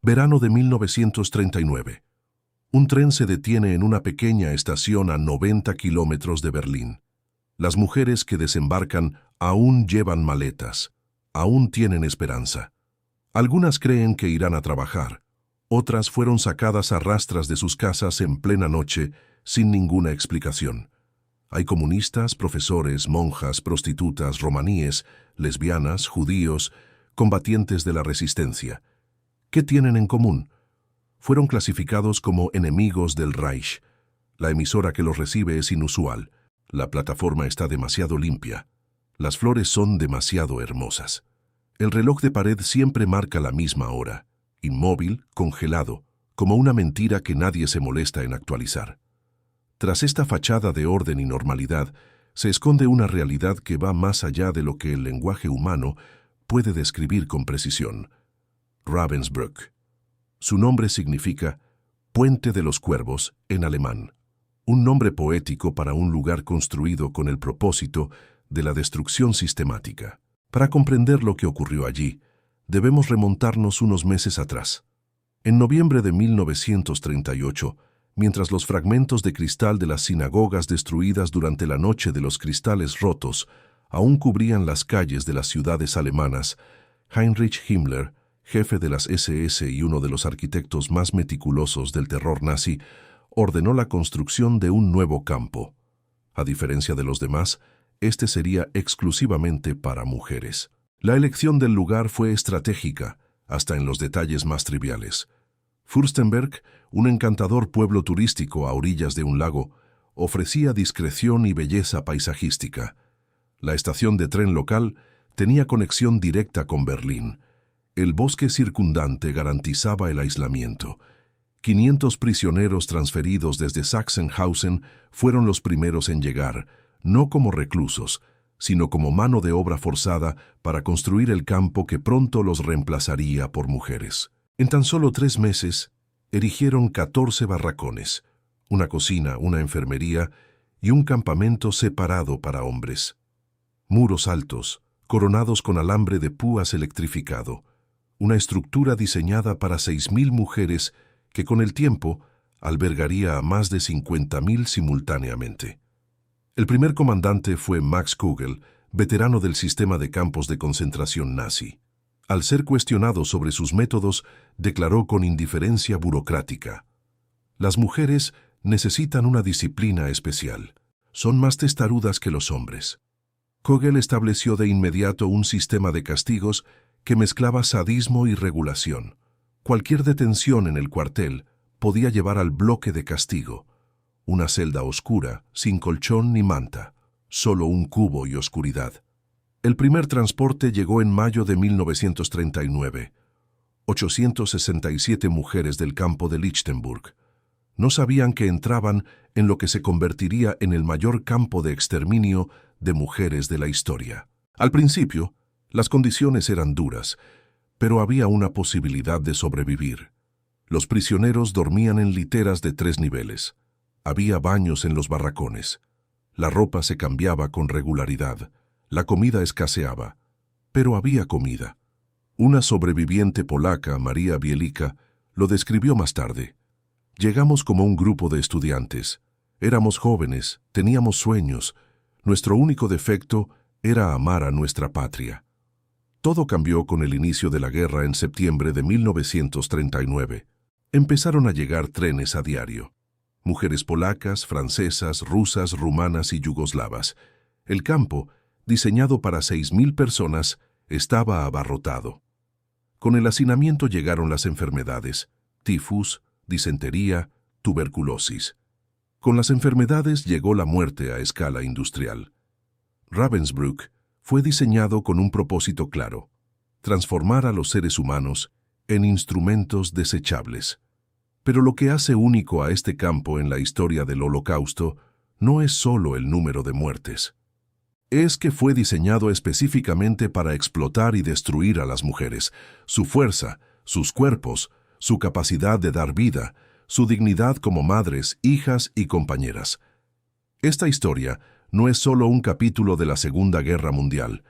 Verano de 1939. Un tren se detiene en una pequeña estación a 90 kilómetros de Berlín. Las mujeres que desembarcan aún llevan maletas, aún tienen esperanza. Algunas creen que irán a trabajar, otras fueron sacadas a rastras de sus casas en plena noche sin ninguna explicación. Hay comunistas, profesores, monjas, prostitutas, romaníes, lesbianas, judíos, combatientes de la resistencia. ¿Qué tienen en común? Fueron clasificados como enemigos del Reich. La emisora que los recibe es inusual. La plataforma está demasiado limpia. Las flores son demasiado hermosas. El reloj de pared siempre marca la misma hora, inmóvil, congelado, como una mentira que nadie se molesta en actualizar. Tras esta fachada de orden y normalidad, se esconde una realidad que va más allá de lo que el lenguaje humano puede describir con precisión. Ravensbrück. Su nombre significa Puente de los Cuervos en alemán, un nombre poético para un lugar construido con el propósito de la destrucción sistemática. Para comprender lo que ocurrió allí, debemos remontarnos unos meses atrás. En noviembre de 1938, mientras los fragmentos de cristal de las sinagogas destruidas durante la noche de los cristales rotos aún cubrían las calles de las ciudades alemanas, Heinrich Himmler, jefe de las SS y uno de los arquitectos más meticulosos del terror nazi, ordenó la construcción de un nuevo campo. A diferencia de los demás, este sería exclusivamente para mujeres. La elección del lugar fue estratégica, hasta en los detalles más triviales. Fürstenberg, un encantador pueblo turístico a orillas de un lago, ofrecía discreción y belleza paisajística. La estación de tren local tenía conexión directa con Berlín. El bosque circundante garantizaba el aislamiento. 500 prisioneros transferidos desde Sachsenhausen fueron los primeros en llegar, no como reclusos, sino como mano de obra forzada para construir el campo que pronto los reemplazaría por mujeres. En tan solo 3 meses, erigieron 14 barracones, una cocina, una enfermería y un campamento separado para hombres. Muros altos, coronados con alambre de púas electrificado, una estructura diseñada para 6.000 mujeres que con el tiempo albergaría a más de 50.000 simultáneamente. El primer comandante fue Max Kugel, veterano del sistema de campos de concentración nazi. Al ser cuestionado sobre sus métodos, declaró con indiferencia burocrática: «Las mujeres necesitan una disciplina especial. Son más testarudas que los hombres». Kugel estableció de inmediato un sistema de castigos que mezclaba sadismo y regulación. Cualquier detención en el cuartel podía llevar al bloque de castigo. Una celda oscura, sin colchón ni manta, solo un cubo y oscuridad. El primer transporte llegó en mayo de 1939. 867 mujeres del campo de Lichtenburg. No sabían que entraban en lo que se convertiría en el mayor campo de exterminio de mujeres de la historia. Al principio, las condiciones eran duras, pero había una posibilidad de sobrevivir. Los prisioneros dormían en literas de 3 niveles. Había baños en los barracones. La ropa se cambiaba con regularidad. La comida escaseaba, pero había comida. Una sobreviviente polaca, María Bielica, lo describió más tarde. Llegamos como un grupo de estudiantes. Éramos jóvenes, teníamos sueños. Nuestro único defecto era amar a nuestra patria. Todo cambió con el inicio de la guerra en septiembre de 1939. Empezaron a llegar trenes a diario. Mujeres polacas, francesas, rusas, rumanas y yugoslavas. El campo, diseñado para 6.000 personas, estaba abarrotado. Con el hacinamiento llegaron las enfermedades: tifus, disentería, tuberculosis. Con las enfermedades llegó la muerte a escala industrial. Ravensbrück fue diseñado con un propósito claro: transformar a los seres humanos en instrumentos desechables. Pero lo que hace único a este campo en la historia del Holocausto no es solo el número de muertes. Es que fue diseñado específicamente para explotar y destruir a las mujeres, su fuerza, sus cuerpos, su capacidad de dar vida, su dignidad como madres, hijas y compañeras. Esta historia no es solo un capítulo de la Segunda Guerra Mundial,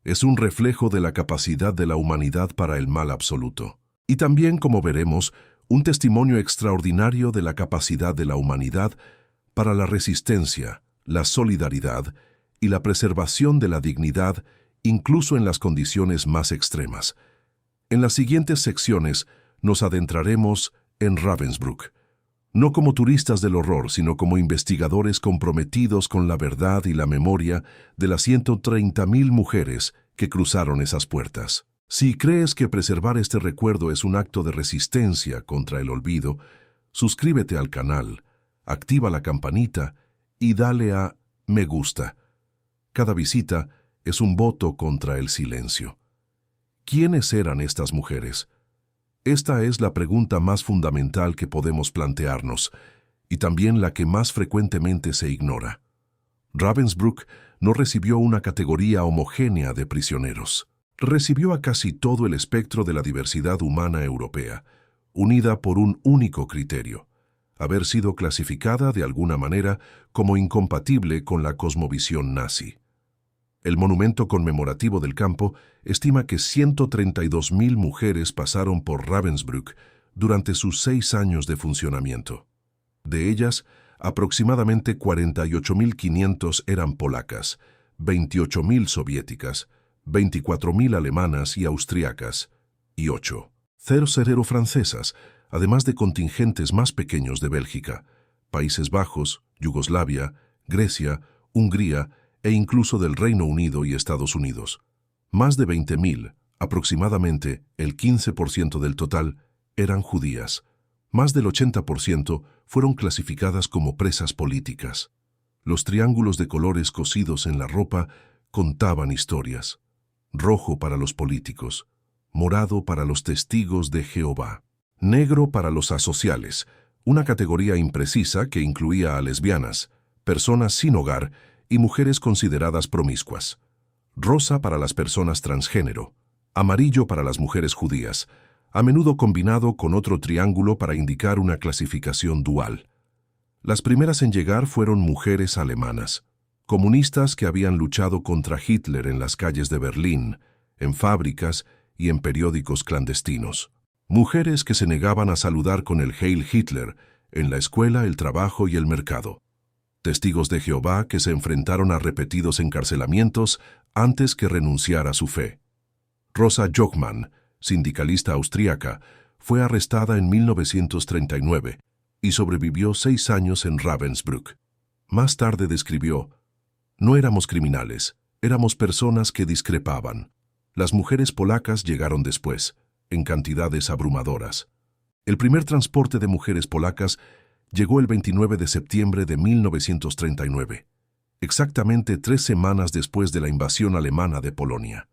es un reflejo de la capacidad de la humanidad para el mal absoluto. Y también, como veremos, un testimonio extraordinario de la capacidad de la humanidad para la resistencia, la solidaridad y la preservación de la dignidad, incluso en las condiciones más extremas. En las siguientes secciones nos adentraremos en Ravensbrück, no como turistas del horror, sino como investigadores comprometidos con la verdad y la memoria de las 130.000 mujeres que cruzaron esas puertas. Si crees que preservar este recuerdo es un acto de resistencia contra el olvido, suscríbete al canal, activa la campanita y dale a me gusta. Cada visita es un voto contra el silencio. ¿Quiénes eran estas mujeres? Esta es la pregunta más fundamental que podemos plantearnos, y también la que más frecuentemente se ignora. Ravensbrück no recibió una categoría homogénea de prisioneros. Recibió a casi todo el espectro de la diversidad humana europea, unida por un único criterio: haber sido clasificada de alguna manera como incompatible con la cosmovisión nazi. El monumento conmemorativo del campo estima que 132.000 mujeres pasaron por Ravensbrück durante sus 6 años de funcionamiento. De ellas, aproximadamente 48.500 eran polacas, 28.000 soviéticas, 24.000 alemanas y austriacas, y 8.000 francesas, además de contingentes más pequeños de Bélgica, Países Bajos, Yugoslavia, Grecia, Hungría e incluso del Reino Unido y Estados Unidos. Más de 20.000, aproximadamente el 15% del total, eran judías. Más del 80% fueron clasificadas como presas políticas. Los triángulos de colores cosidos en la ropa contaban historias. Rojo para los políticos, morado para los testigos de Jehová, negro para los asociales, una categoría imprecisa que incluía a lesbianas, personas sin hogar y mujeres consideradas promiscuas, rosa para las personas transgénero, amarillo para las mujeres judías, a menudo combinado con otro triángulo para indicar una clasificación dual. Las primeras en llegar fueron mujeres alemanas, comunistas que habían luchado contra Hitler en las calles de Berlín, en fábricas y en periódicos clandestinos. Mujeres que se negaban a saludar con el Heil Hitler en la escuela, el trabajo y el mercado. Testigos de Jehová que se enfrentaron a repetidos encarcelamientos antes que renunciar a su fe. Rosa Jochmann, sindicalista austríaca, fue arrestada en 1939 y sobrevivió 6 años en Ravensbrück. Más tarde describió: no éramos criminales, éramos personas que discrepaban. Las mujeres polacas llegaron después, en cantidades abrumadoras. El primer transporte de mujeres polacas llegó el 29 de septiembre de 1939, exactamente 3 semanas después de la invasión alemana de Polonia.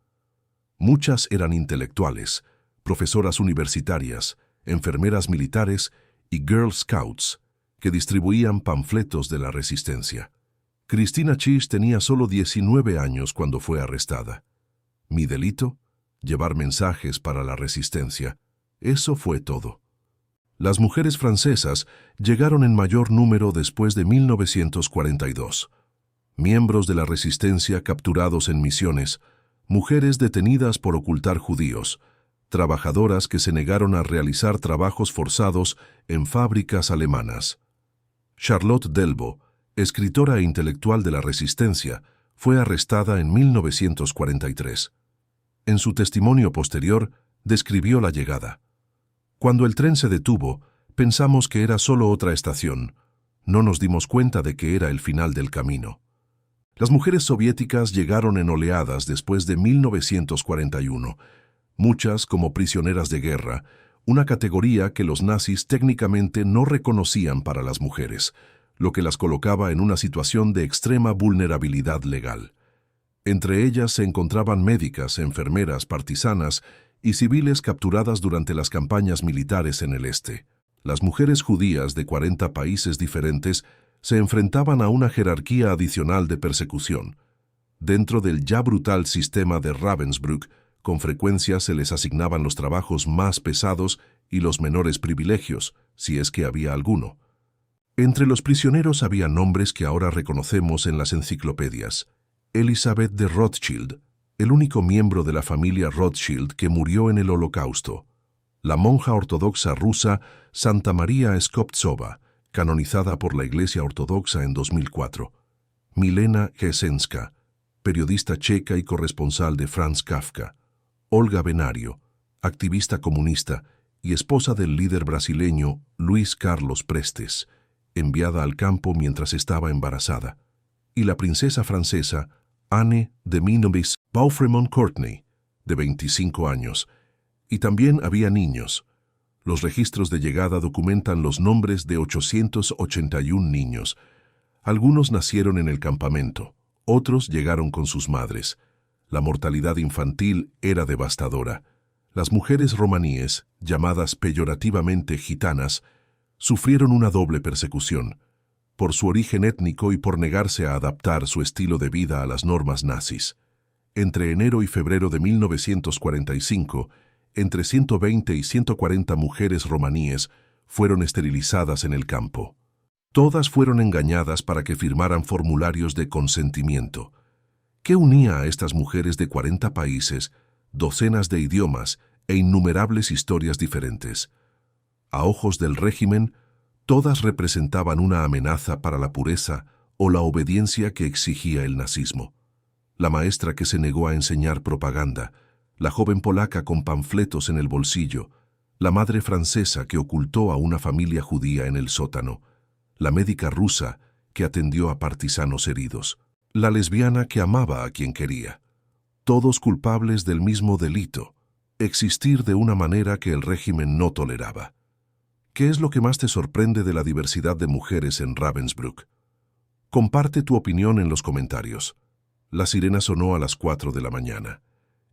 Muchas eran intelectuales, profesoras universitarias, enfermeras militares y Girl Scouts, que distribuían panfletos de la resistencia. Christina Schiess tenía solo 19 años cuando fue arrestada. ¿Mi delito? Llevar mensajes para la resistencia. Eso fue todo. Las mujeres francesas llegaron en mayor número después de 1942. Miembros de la resistencia capturados en misiones, mujeres detenidas por ocultar judíos, trabajadoras que se negaron a realizar trabajos forzados en fábricas alemanas. Charlotte Delbo, escritora e intelectual de la resistencia, fue arrestada en 1943. En su testimonio posterior, describió la llegada. Cuando el tren se detuvo, pensamos que era solo otra estación. No nos dimos cuenta de que era el final del camino. Las mujeres soviéticas llegaron en oleadas después de 1941, muchas como prisioneras de guerra, una categoría que los nazis técnicamente no reconocían para las mujeres, lo que las colocaba en una situación de extrema vulnerabilidad legal. Entre ellas se encontraban médicas, enfermeras, partisanas y civiles capturadas durante las campañas militares en el este. Las mujeres judías de 40 países diferentes se enfrentaban a una jerarquía adicional de persecución. Dentro del ya brutal sistema de Ravensbrück, con frecuencia se les asignaban los trabajos más pesados y los menores privilegios, si es que había alguno. Entre los prisioneros había nombres que ahora reconocemos en las enciclopedias. Elizabeth de Rothschild, el único miembro de la familia Rothschild que murió en el Holocausto. la monja ortodoxa rusa Santa María Skobtsova, canonizada por la Iglesia Ortodoxa en 2004. Milena Jesenska, periodista checa y corresponsal de Franz Kafka. Olga Benario, activista comunista y esposa del líder brasileño Luis Carlos Prestes, enviada al campo mientras estaba embarazada. Y la princesa francesa Anne de Beaufremont Courtenay, de 25 años. Y también había niños. Los registros de llegada documentan los nombres de 881 niños. Algunos nacieron en el campamento, otros llegaron con sus madres. La mortalidad infantil era devastadora. Las mujeres romaníes, llamadas peyorativamente gitanas, sufrieron una doble persecución, por su origen étnico y por negarse a adaptar su estilo de vida a las normas nazis. Entre enero y febrero de 1945, entre 120 y 140 mujeres romaníes fueron esterilizadas en el campo. Todas fueron engañadas para que firmaran formularios de consentimiento. ¿Qué unía a estas mujeres de 40 países, docenas de idiomas e innumerables historias diferentes? A ojos del régimen, todas representaban una amenaza para la pureza o la obediencia que exigía el nazismo. La maestra que se negó a enseñar propaganda, la joven polaca con panfletos en el bolsillo, la madre francesa que ocultó a una familia judía en el sótano, la médica rusa que atendió a partisanos heridos, la lesbiana que amaba a quien quería. Todos culpables del mismo delito, existir de una manera que el régimen no toleraba. ¿Qué es lo que más te sorprende de la diversidad de mujeres en Ravensbrück? Comparte tu opinión en los comentarios. La sirena sonó a las 4 de la mañana.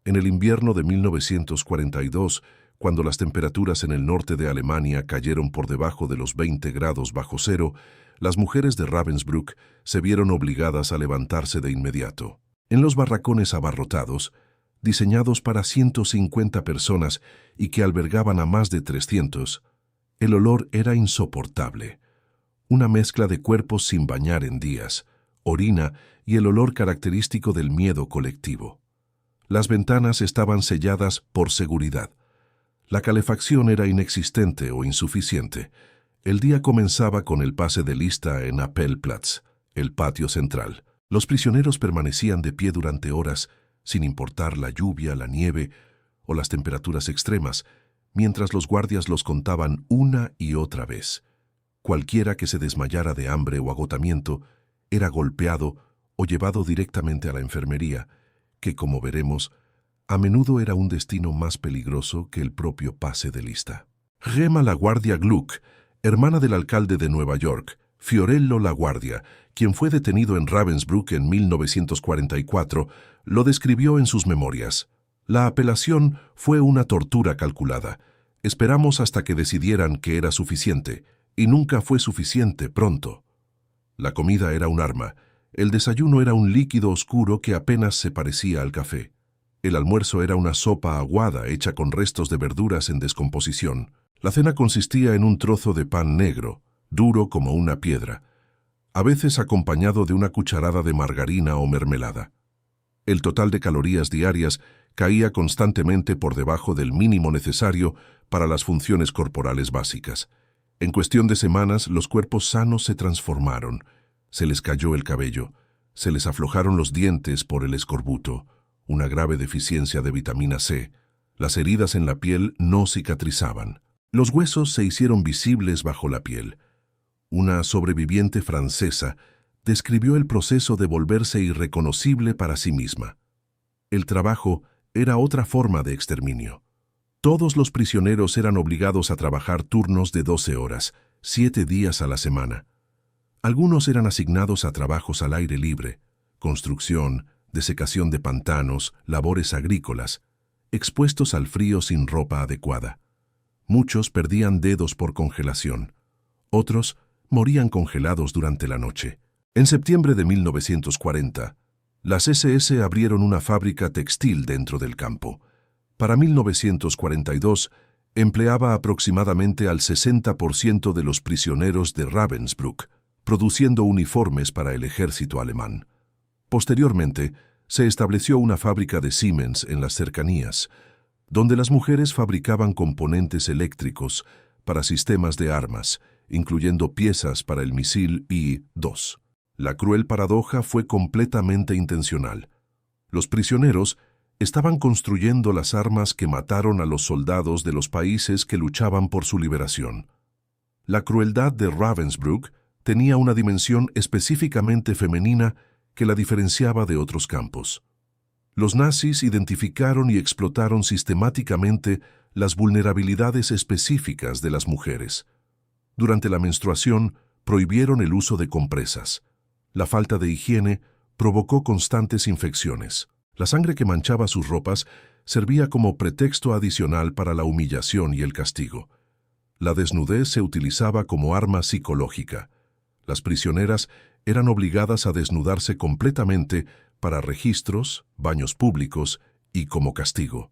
En el invierno de 1942, cuando las temperaturas en el norte de Alemania cayeron por debajo de los 20 grados bajo cero, las mujeres de Ravensbrück se vieron obligadas a levantarse de inmediato. En los barracones abarrotados, diseñados para 150 personas y que albergaban a más de 300, el olor era insoportable. Una mezcla de cuerpos sin bañar en días, orina y el olor característico del miedo colectivo. Las ventanas estaban selladas por seguridad. La calefacción era inexistente o insuficiente. El día comenzaba con el pase de lista en Appellplatz, el patio central. Los prisioneros permanecían de pie durante horas, sin importar la lluvia, la nieve o las temperaturas extremas, mientras los guardias los contaban una y otra vez. Cualquiera que se desmayara de hambre o agotamiento era golpeado o llevado directamente a la enfermería, que, como veremos, a menudo era un destino más peligroso que el propio pase de lista. Gemma LaGuardia Gluck, hermana del alcalde de Nueva York, Fiorello LaGuardia, quien fue detenido en Ravensbrück en 1944, lo describió en sus memorias. La apelación fue una tortura calculada. Esperamos hasta que decidieran que era suficiente, y nunca fue suficiente pronto. La comida era un arma. El desayuno era un líquido oscuro que apenas se parecía al café. El almuerzo era una sopa aguada hecha con restos de verduras en descomposición. La cena consistía en un trozo de pan negro, duro como una piedra, a veces acompañado de una cucharada de margarina o mermelada. El total de calorías diarias caía constantemente por debajo del mínimo necesario para las funciones corporales básicas. En cuestión de semanas, los cuerpos sanos se transformaron. Se les cayó el cabello, se les aflojaron los dientes por el escorbuto, una grave deficiencia de vitamina C. Las heridas en la piel no cicatrizaban. Los huesos se hicieron visibles bajo la piel. Una sobreviviente francesa describió el proceso de volverse irreconocible para sí misma. El trabajo era otra forma de exterminio. Todos los prisioneros eran obligados a trabajar turnos de 12 horas, 7 días a la semana. Algunos eran asignados a trabajos al aire libre, construcción, desecación de pantanos, labores agrícolas, expuestos al frío sin ropa adecuada. Muchos perdían dedos por congelación. Otros morían congelados durante la noche. En septiembre de 1940, las SS abrieron una fábrica textil dentro del campo. Para 1942, empleaba aproximadamente al 60% de los prisioneros de Ravensbrück, produciendo uniformes para el ejército alemán. Posteriormente, se estableció una fábrica de Siemens en las cercanías. donde las mujeres fabricaban componentes eléctricos para sistemas de armas, incluyendo piezas para el misil I-2. La cruel paradoja fue completamente intencional. Los prisioneros estaban construyendo las armas que mataron a los soldados de los países que luchaban por su liberación. La crueldad de Ravensbrück tenía una dimensión específicamente femenina que la diferenciaba de otros campos. Los nazis identificaron y explotaron sistemáticamente las vulnerabilidades específicas de las mujeres. Durante la menstruación, prohibieron el uso de compresas. La falta de higiene provocó constantes infecciones. La sangre que manchaba sus ropas servía como pretexto adicional para la humillación y el castigo. La desnudez se utilizaba como arma psicológica. Las prisioneras eran obligadas a desnudarse completamente para registros, baños públicos y como castigo.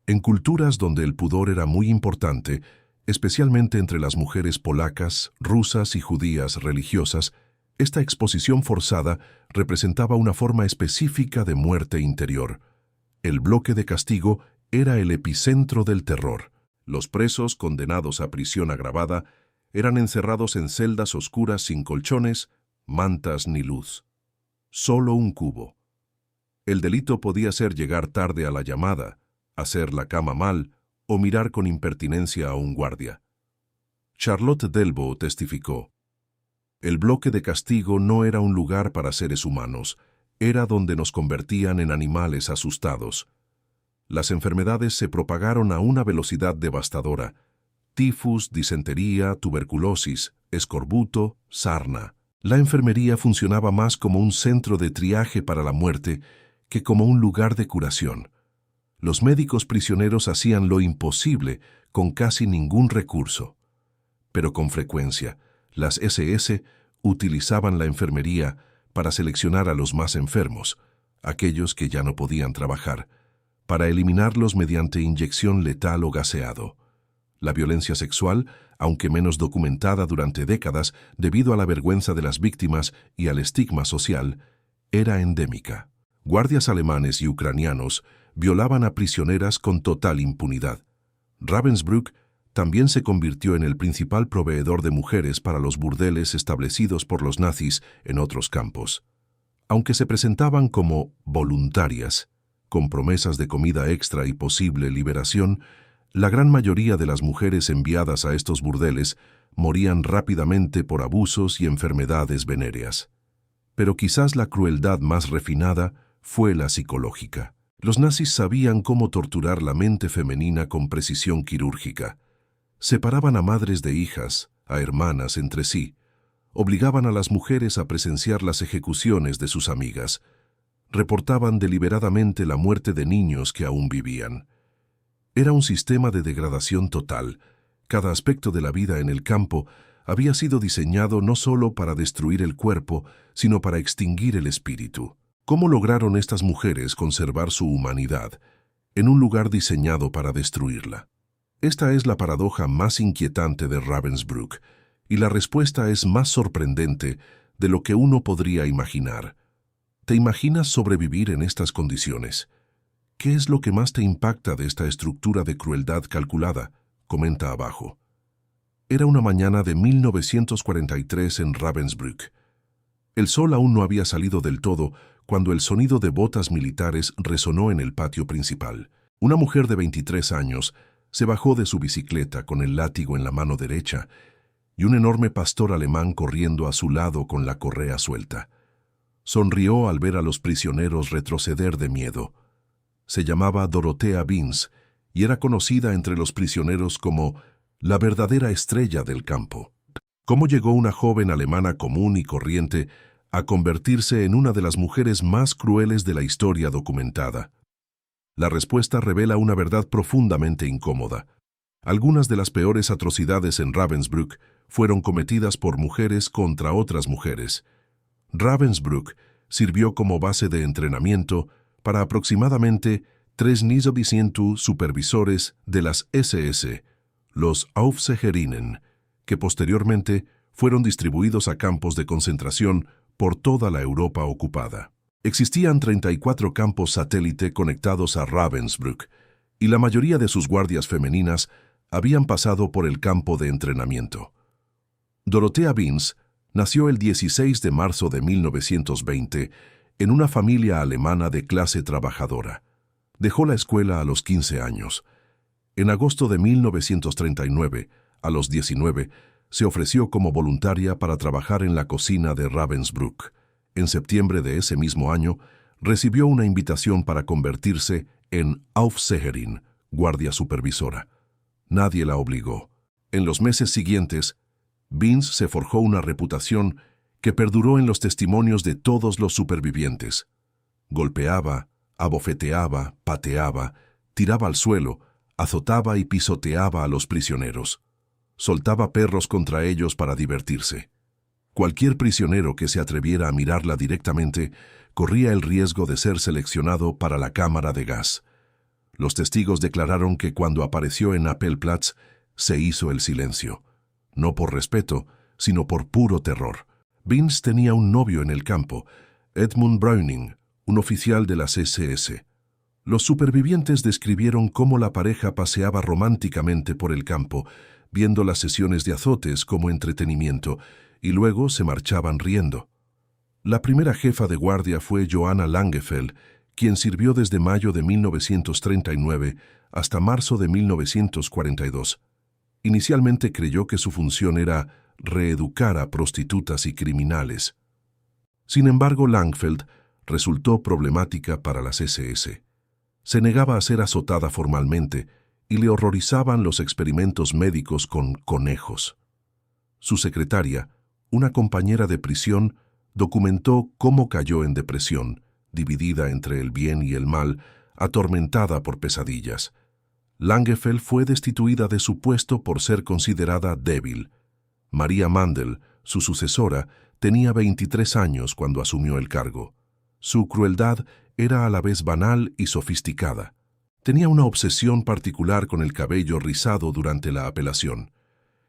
En culturas donde el pudor era muy importante, especialmente entre las mujeres polacas, rusas y judías religiosas, esta exposición forzada representaba una forma específica de muerte interior. El bloque de castigo era el epicentro del terror. Los presos condenados a prisión agravada eran encerrados en celdas oscuras sin colchones, mantas ni luz. Solo un cubo. El delito podía ser llegar tarde a la llamada, hacer la cama mal o mirar con impertinencia a un guardia. Charlotte Delbo testificó: el bloque de castigo no era un lugar para seres humanos, era donde nos convertían en animales asustados. Las enfermedades se propagaron a una velocidad devastadora: tifus, disentería, tuberculosis, escorbuto, sarna. La enfermería funcionaba más como un centro de triaje para la muerte que como un lugar de curación. Los médicos prisioneros hacían lo imposible con casi ningún recurso. Pero con frecuencia, las SS utilizaban la enfermería para seleccionar a los más enfermos, aquellos que ya no podían trabajar, para eliminarlos mediante inyección letal o gaseado. La violencia sexual, aunque menos documentada durante décadas debido a la vergüenza de las víctimas y al estigma social, era endémica. Guardias alemanes y ucranianos violaban a prisioneras con total impunidad. Ravensbrück también se convirtió en el principal proveedor de mujeres para los burdeles establecidos por los nazis en otros campos. Aunque se presentaban como voluntarias, con promesas de comida extra y posible liberación, la gran mayoría de las mujeres enviadas a estos burdeles morían rápidamente por abusos y enfermedades venéreas. Pero quizás la crueldad más refinada fue la psicológica. Los nazis sabían cómo torturar la mente femenina con precisión quirúrgica. Separaban a madres de hijas, a hermanas entre sí. Obligaban a las mujeres a presenciar las ejecuciones de sus amigas. Reportaban deliberadamente la muerte de niños que aún vivían. Era un sistema de degradación total. Cada aspecto de la vida en el campo había sido diseñado no solo para destruir el cuerpo, sino para extinguir el espíritu. ¿Cómo lograron estas mujeres conservar su humanidad en un lugar diseñado para destruirla? Esta es la paradoja más inquietante de Ravensbrück, y la respuesta es más sorprendente de lo que uno podría imaginar. ¿Te imaginas sobrevivir en estas condiciones? ¿Qué es lo que más te impacta de esta estructura de crueldad calculada? Comenta abajo. Era una mañana de 1943 en Ravensbrück. El sol aún no había salido del todo cuando el sonido de botas militares resonó en el patio principal. Una mujer de 23 años se bajó de su bicicleta con el látigo en la mano derecha y un enorme pastor alemán corriendo a su lado con la correa suelta. Sonrió al ver a los prisioneros retroceder de miedo. Se llamaba Dorothea Binz y era conocida entre los prisioneros como la verdadera estrella del campo. ¿Cómo llegó una joven alemana común y corriente a convertirse en una de las mujeres más crueles de la historia documentada? La respuesta revela una verdad profundamente incómoda. Algunas de las peores atrocidades en Ravensbrück fueron cometidas por mujeres contra otras mujeres. Ravensbrück sirvió como base de entrenamiento para aproximadamente 3.200 supervisores de las SS, los Aufseherinnen, que posteriormente fueron distribuidos a campos de concentración por toda la Europa ocupada. Existían 34 campos satélite conectados a Ravensbrück, y la mayoría de sus guardias femeninas habían pasado por el campo de entrenamiento. Dorothea Binz nació el 16 de marzo de 1920 en una familia alemana de clase trabajadora. Dejó la escuela a los 15 años. En agosto de 1939, a los 19, se ofreció como voluntaria para trabajar en la cocina de Ravensbrück. En septiembre de ese mismo año, recibió una invitación para convertirse en Aufseherin, guardia supervisora. Nadie la obligó. En los meses siguientes, Binz se forjó una reputación que perduró en los testimonios de todos los supervivientes. Golpeaba, abofeteaba, pateaba, tiraba al suelo, azotaba y pisoteaba a los prisioneros. Soltaba perros contra ellos para divertirse. Cualquier prisionero que se atreviera a mirarla directamente corría el riesgo de ser seleccionado para la cámara de gas. Los testigos declararon que cuando apareció en Appelplatz se hizo el silencio. No por respeto, sino por puro terror. Binz tenía un novio en el campo, Edmund Browning, un oficial de las SS. Los supervivientes describieron cómo la pareja paseaba románticamente por el campo, viendo las sesiones de azotes como entretenimiento, y luego se marchaban riendo. La primera jefa de guardia fue Johanna Langefeld, quien sirvió desde mayo de 1939 hasta marzo de 1942. Inicialmente creyó que su función era reeducar a prostitutas y criminales. Sin embargo, Langefeld resultó problemática para las SS. Se negaba a ser azotada formalmente y le horrorizaban los experimentos médicos con conejos. Su secretaria, una compañera de prisión, documentó cómo cayó en depresión, dividida entre el bien y el mal, atormentada por pesadillas. Langefeld fue destituida de su puesto por ser considerada débil. María Mandel, su sucesora, tenía 23 años cuando asumió el cargo. Su crueldad era a la vez banal y sofisticada. Tenía una obsesión particular con el cabello rizado durante la apelación.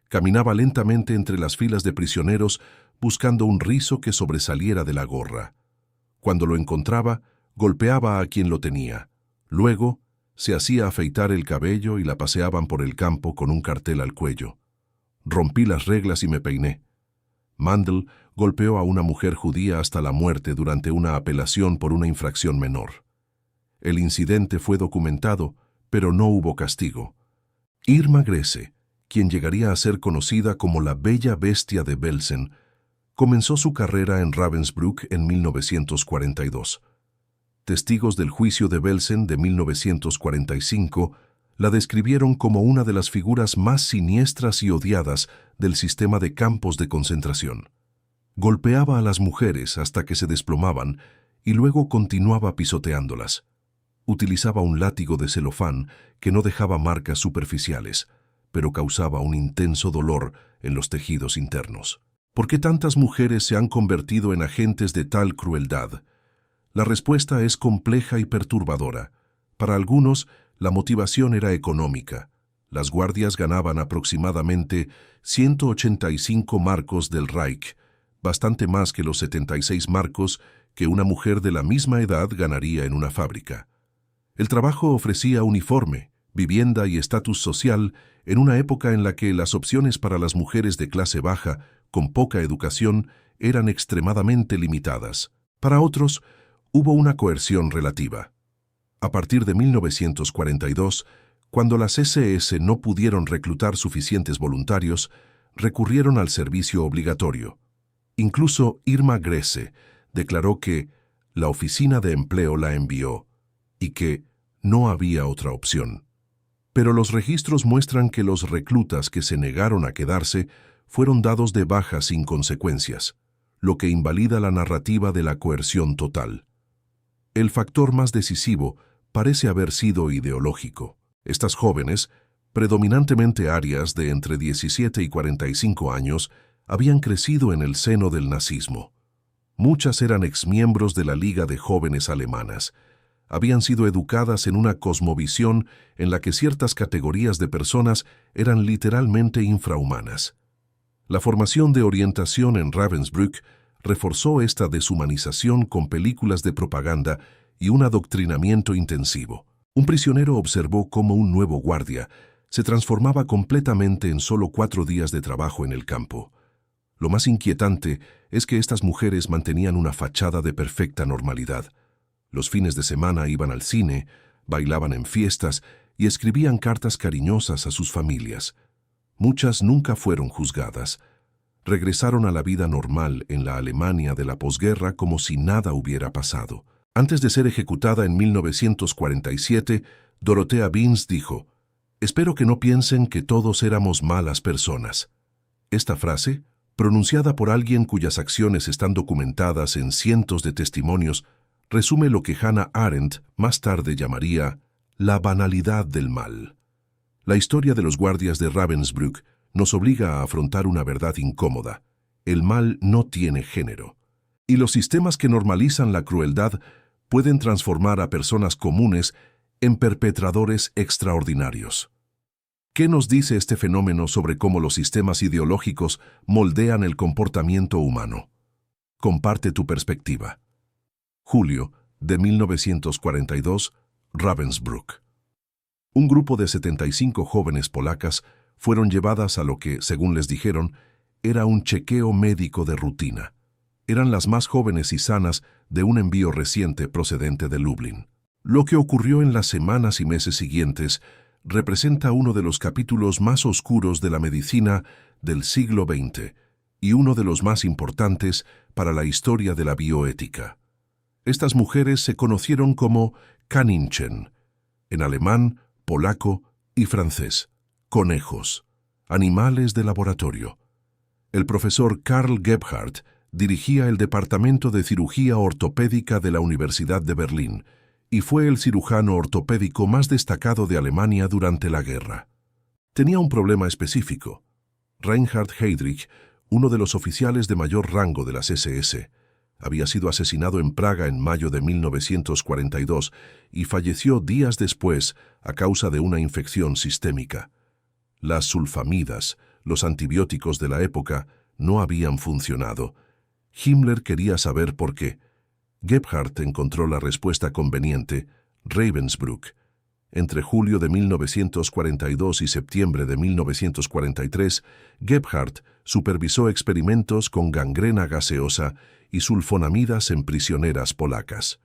Caminaba lentamente entre las filas de prisioneros buscando un rizo que sobresaliera de la gorra. Cuando lo encontraba, golpeaba a quien lo tenía. Luego, se hacía afeitar el cabello y la paseaban por el campo con un cartel al cuello. Rompí las reglas y me peiné. Mandel golpeó a una mujer judía hasta la muerte durante una apelación por una infracción menor. El incidente fue documentado, pero no hubo castigo. Irma Grese, quien llegaría a ser conocida como la Bella Bestia de Belsen, comenzó su carrera en Ravensbrück en 1942. Testigos del juicio de Belsen de 1945 la describieron como una de las figuras más siniestras y odiadas del sistema de campos de concentración. Golpeaba a las mujeres hasta que se desplomaban y luego continuaba pisoteándolas. Utilizaba un látigo de celofán que no dejaba marcas superficiales, pero causaba un intenso dolor en los tejidos internos. ¿Por qué tantas mujeres se han convertido en agentes de tal crueldad? La respuesta es compleja y perturbadora. Para algunos, la motivación era económica. Las guardias ganaban aproximadamente 185 marcos del Reich, bastante más que los 76 marcos que una mujer de la misma edad ganaría en una fábrica. El trabajo ofrecía uniforme, vivienda y estatus social en una época en la que las opciones para las mujeres de clase baja, con poca educación, eran extremadamente limitadas. Para otros, hubo una coerción relativa. A partir de 1942, cuando las SS no pudieron reclutar suficientes voluntarios, recurrieron al servicio obligatorio. Incluso Irma Grese declaró que la oficina de empleo la envió y que no había otra opción. Pero los registros muestran que los reclutas que se negaron a quedarse fueron dados de baja sin consecuencias, lo que invalida la narrativa de la coerción total. El factor más decisivo parece haber sido ideológico. Estas jóvenes, predominantemente arias de entre 17 y 45 años, habían crecido en el seno del nazismo. Muchas eran exmiembros de la Liga de Jóvenes Alemanas. Habían sido educadas en una cosmovisión en la que ciertas categorías de personas eran literalmente infrahumanas. La formación de orientación en Ravensbrück reforzó esta deshumanización con películas de propaganda y un adoctrinamiento intensivo. Un prisionero observó cómo un nuevo guardia se transformaba completamente en solo 4 días de trabajo en el campo. Lo más inquietante es que estas mujeres mantenían una fachada de perfecta normalidad. Los fines de semana iban al cine, bailaban en fiestas y escribían cartas cariñosas a sus familias. Muchas nunca fueron juzgadas. Regresaron a la vida normal en la Alemania de la posguerra como si nada hubiera pasado. Antes de ser ejecutada en 1947, Dorothea Binz dijo: «Espero que no piensen que todos éramos malas personas». Esta frase, pronunciada por alguien cuyas acciones están documentadas en cientos de testimonios, resume lo que Hannah Arendt más tarde llamaría la banalidad del mal. La historia de los guardias de Ravensbrück nos obliga a afrontar una verdad incómoda: el mal no tiene género. Y los sistemas que normalizan la crueldad pueden transformar a personas comunes en perpetradores extraordinarios. ¿Qué nos dice este fenómeno sobre cómo los sistemas ideológicos moldean el comportamiento humano? Comparte tu perspectiva. Julio de 1942, Ravensbrück. Un grupo de 75 jóvenes polacas fueron llevadas a lo que, según les dijeron, era un chequeo médico de rutina. Eran las más jóvenes y sanas de un envío reciente procedente de Lublin. Lo que ocurrió en las semanas y meses siguientes representa uno de los capítulos más oscuros de la medicina del siglo XX y uno de los más importantes para la historia de la bioética. Estas mujeres se conocieron como Kaninchen, en alemán, polaco y francés, conejos, animales de laboratorio. El profesor Karl Gebhardt dirigía el Departamento de Cirugía Ortopédica de la Universidad de Berlín y fue el cirujano ortopédico más destacado de Alemania durante la guerra. Tenía un problema específico. Reinhard Heydrich, uno de los oficiales de mayor rango de las SS, había sido asesinado en Praga en mayo de 1942 y falleció días después a causa de una infección sistémica. Las sulfamidas, los antibióticos de la época, no habían funcionado. Himmler quería saber por qué. Gebhardt encontró la respuesta conveniente: Ravensbrück. Entre julio de 1942 y septiembre de 1943, Gebhardt supervisó experimentos con gangrena gaseosa y sulfonamidas en prisioneras polacas.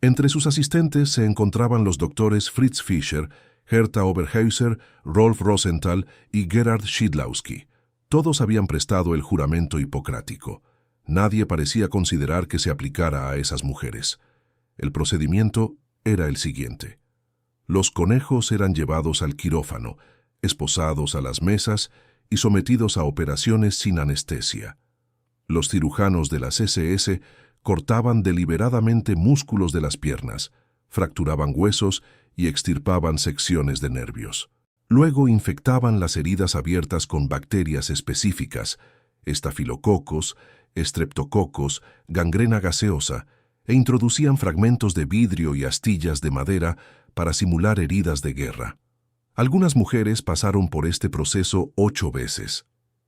Entre sus asistentes se encontraban los doctores Fritz Fischer, Hertha Oberhäuser, Rolf Rosenthal y Gerhard Szydlowski. Todos habían prestado el juramento hipocrático. Nadie parecía considerar que se aplicara a esas mujeres. El procedimiento era el siguiente. Los conejos eran llevados al quirófano, esposados a las mesas y sometidos a operaciones sin anestesia. Los cirujanos de las SS cortaban deliberadamente músculos de las piernas, fracturaban huesos y extirpaban secciones de nervios. Luego infectaban las heridas abiertas con bacterias específicas, estafilococos, estreptococos, gangrena gaseosa, e introducían fragmentos de vidrio y astillas de madera para simular heridas de guerra. Algunas mujeres pasaron por este proceso 8 veces.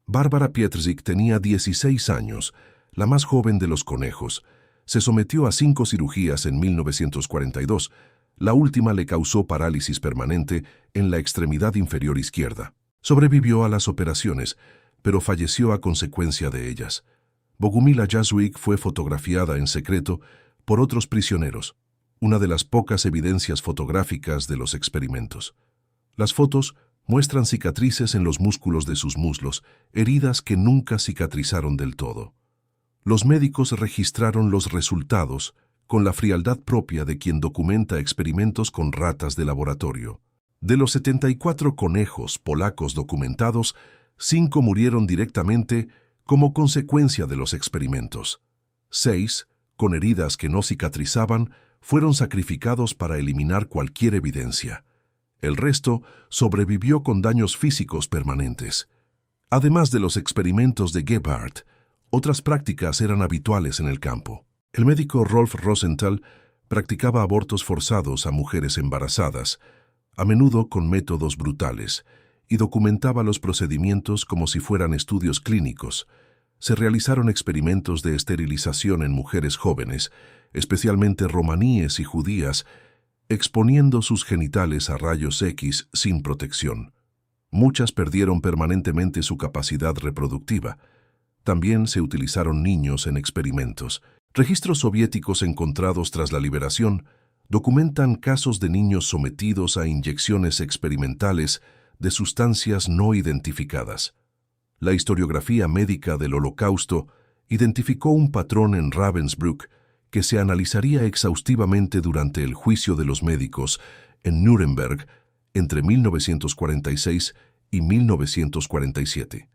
Bárbara Pietrzyk tenía 16 años, la más joven de los conejos. Se sometió a 5 cirugías en 1942. La última le causó parálisis permanente en la extremidad inferior izquierda. Sobrevivió a las operaciones, pero falleció a consecuencia de ellas. Bogumila Jaświk fue fotografiada en secreto por otros prisioneros, una de las pocas evidencias fotográficas de los experimentos. Las fotos muestran cicatrices en los músculos de sus muslos, heridas que nunca cicatrizaron del todo. Los médicos registraron los resultados con la frialdad propia de quien documenta experimentos con ratas de laboratorio. De los 74 conejos polacos documentados, 5 murieron directamente como consecuencia de los experimentos. 6, con heridas que no cicatrizaban, fueron sacrificados para eliminar cualquier evidencia. El resto sobrevivió con daños físicos permanentes. Además de los experimentos de Gebhardt, otras prácticas eran habituales en el campo. El médico Rolf Rosenthal practicaba abortos forzados a mujeres embarazadas, a menudo con métodos brutales, y documentaba los procedimientos como si fueran estudios clínicos. Se realizaron experimentos de esterilización en mujeres jóvenes, especialmente romaníes y judías, exponiendo sus genitales a rayos X sin protección. Muchas perdieron permanentemente su capacidad reproductiva. También se utilizaron niños en experimentos. Registros soviéticos encontrados tras la liberación documentan casos de niños sometidos a inyecciones experimentales de sustancias no identificadas. La historiografía médica del Holocausto identificó un patrón en Ravensbrück que se analizaría exhaustivamente durante el juicio de los médicos en Nuremberg entre 1946 y 1947.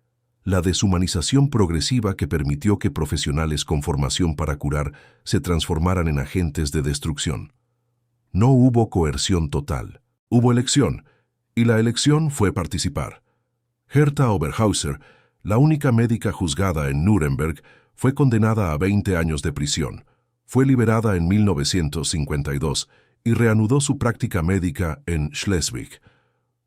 La deshumanización progresiva que permitió que profesionales con formación para curar se transformaran en agentes de destrucción. No hubo coerción total. Hubo elección, y la elección fue participar. Herta Oberhauser, la única médica juzgada en Nuremberg, fue condenada a 20 años de prisión. Fue liberada en 1952 y reanudó su práctica médica en Schleswig.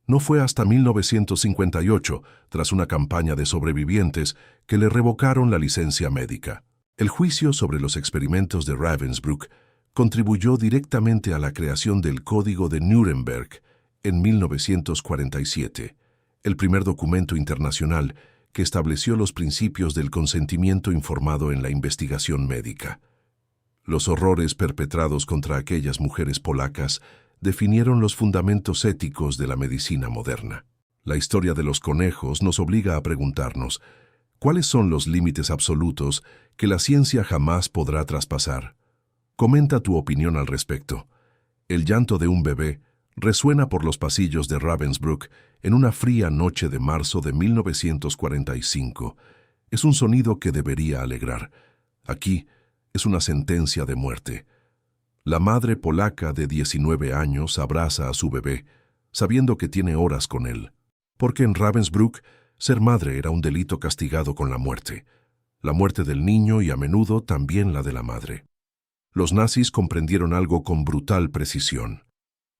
No fue hasta 1958, tras una campaña de sobrevivientes, que le revocaron la licencia médica. El juicio sobre los experimentos de Ravensbrück contribuyó directamente a la creación del Código de Nuremberg en 1947, el primer documento internacional que estableció los principios del consentimiento informado en la investigación médica. Los horrores perpetrados contra aquellas mujeres polacas definieron los fundamentos éticos de la medicina moderna. La historia de los conejos nos obliga a preguntarnos, ¿cuáles son los límites absolutos que la ciencia jamás podrá traspasar? Comenta tu opinión al respecto. El llanto de un bebé resuena por los pasillos de Ravensbrück en una fría noche de marzo de 1945. Es un sonido que debería alegrar. Aquí es una sentencia de muerte. La madre polaca de 19 años abraza a su bebé, sabiendo que tiene horas con él. Porque en Ravensbrück, ser madre era un delito castigado con la muerte del niño y a menudo también la de la madre. Los nazis comprendieron algo con brutal precisión.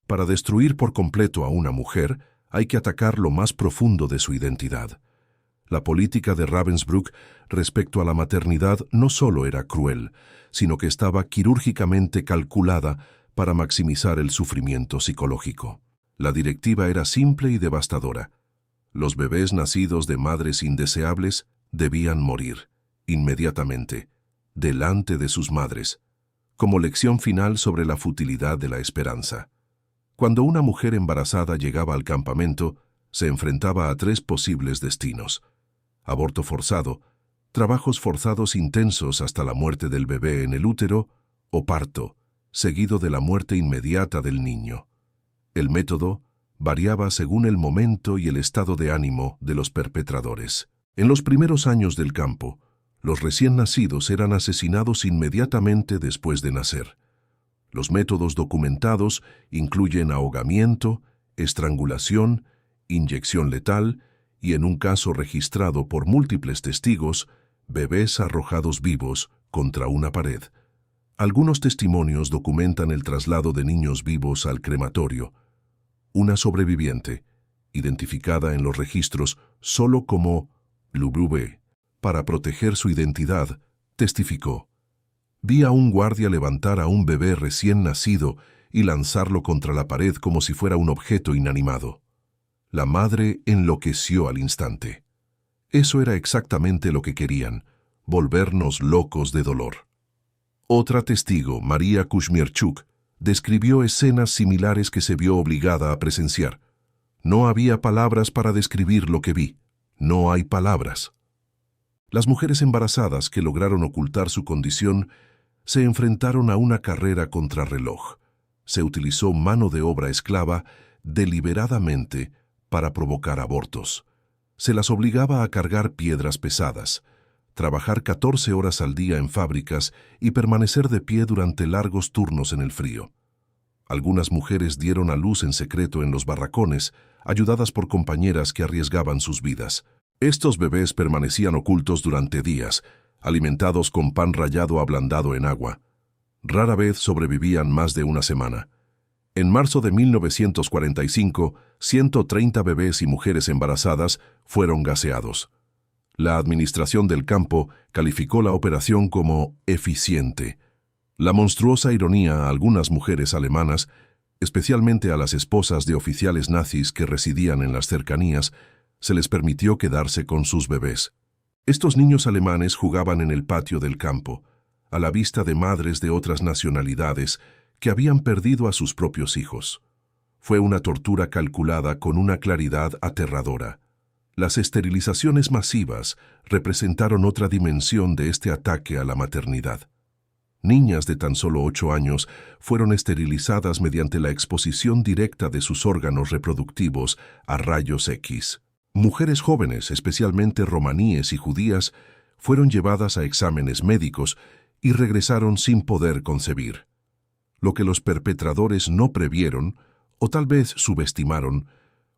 Para destruir por completo a una mujer, hay que atacar lo más profundo de su identidad. La política de Ravensbrück respecto a la maternidad no solo era cruel, sino que estaba quirúrgicamente calculada para maximizar el sufrimiento psicológico. La directiva era simple y devastadora. Los bebés nacidos de madres indeseables debían morir, inmediatamente, delante de sus madres, como lección final sobre la futilidad de la esperanza. Cuando una mujer embarazada llegaba al campamento, se enfrentaba a 3 posibles destinos: aborto forzado, trabajos forzados intensos hasta la muerte del bebé en el útero, o parto, seguido de la muerte inmediata del niño. El método variaba según el momento y el estado de ánimo de los perpetradores. En los primeros años del campo, los recién nacidos eran asesinados inmediatamente después de nacer. Los métodos documentados incluyen ahogamiento, estrangulación, inyección letal y, en un caso registrado por múltiples testigos, bebés arrojados vivos contra una pared. Algunos testimonios documentan el traslado de niños vivos al crematorio. Una sobreviviente, identificada en los registros solo como Lubube, para proteger su identidad, testificó: «Vi a un guardia levantar a un bebé recién nacido y lanzarlo contra la pared como si fuera un objeto inanimado. La madre enloqueció al instante. Eso era exactamente lo que querían, volvernos locos de dolor». Otra testigo, María Kuzmierczuk, describió escenas similares que se vio obligada a presenciar. «No había palabras para describir lo que vi. No hay palabras». Las mujeres embarazadas que lograron ocultar su condición se enfrentaron a una carrera contrarreloj. Se utilizó mano de obra esclava deliberadamente para provocar abortos. Se las obligaba a cargar piedras pesadas, trabajar 14 horas al día en fábricas y permanecer de pie durante largos turnos en el frío. Algunas mujeres dieron a luz en secreto en los barracones, ayudadas por compañeras que arriesgaban sus vidas. Estos bebés permanecían ocultos durante días, alimentados con pan rallado ablandado en agua. Rara vez sobrevivían más de una semana. En marzo de 1945, 130 bebés y mujeres embarazadas fueron gaseados. La administración del campo calificó la operación como eficiente. La monstruosa ironía a algunas mujeres alemanas Especialmente a las esposas de oficiales nazis que residían en las cercanías, se les permitió quedarse con sus bebés. Estos niños alemanes jugaban en el patio del campo, a la vista de madres de otras nacionalidades que habían perdido a sus propios hijos. Fue una tortura calculada con una claridad aterradora. Las esterilizaciones masivas representaron otra dimensión de este ataque a la maternidad. Niñas de tan solo 8 años fueron esterilizadas mediante la exposición directa de sus órganos reproductivos a rayos X. Mujeres jóvenes, especialmente romaníes y judías, fueron llevadas a exámenes médicos y regresaron sin poder concebir. Lo que los perpetradores no previeron, o tal vez subestimaron,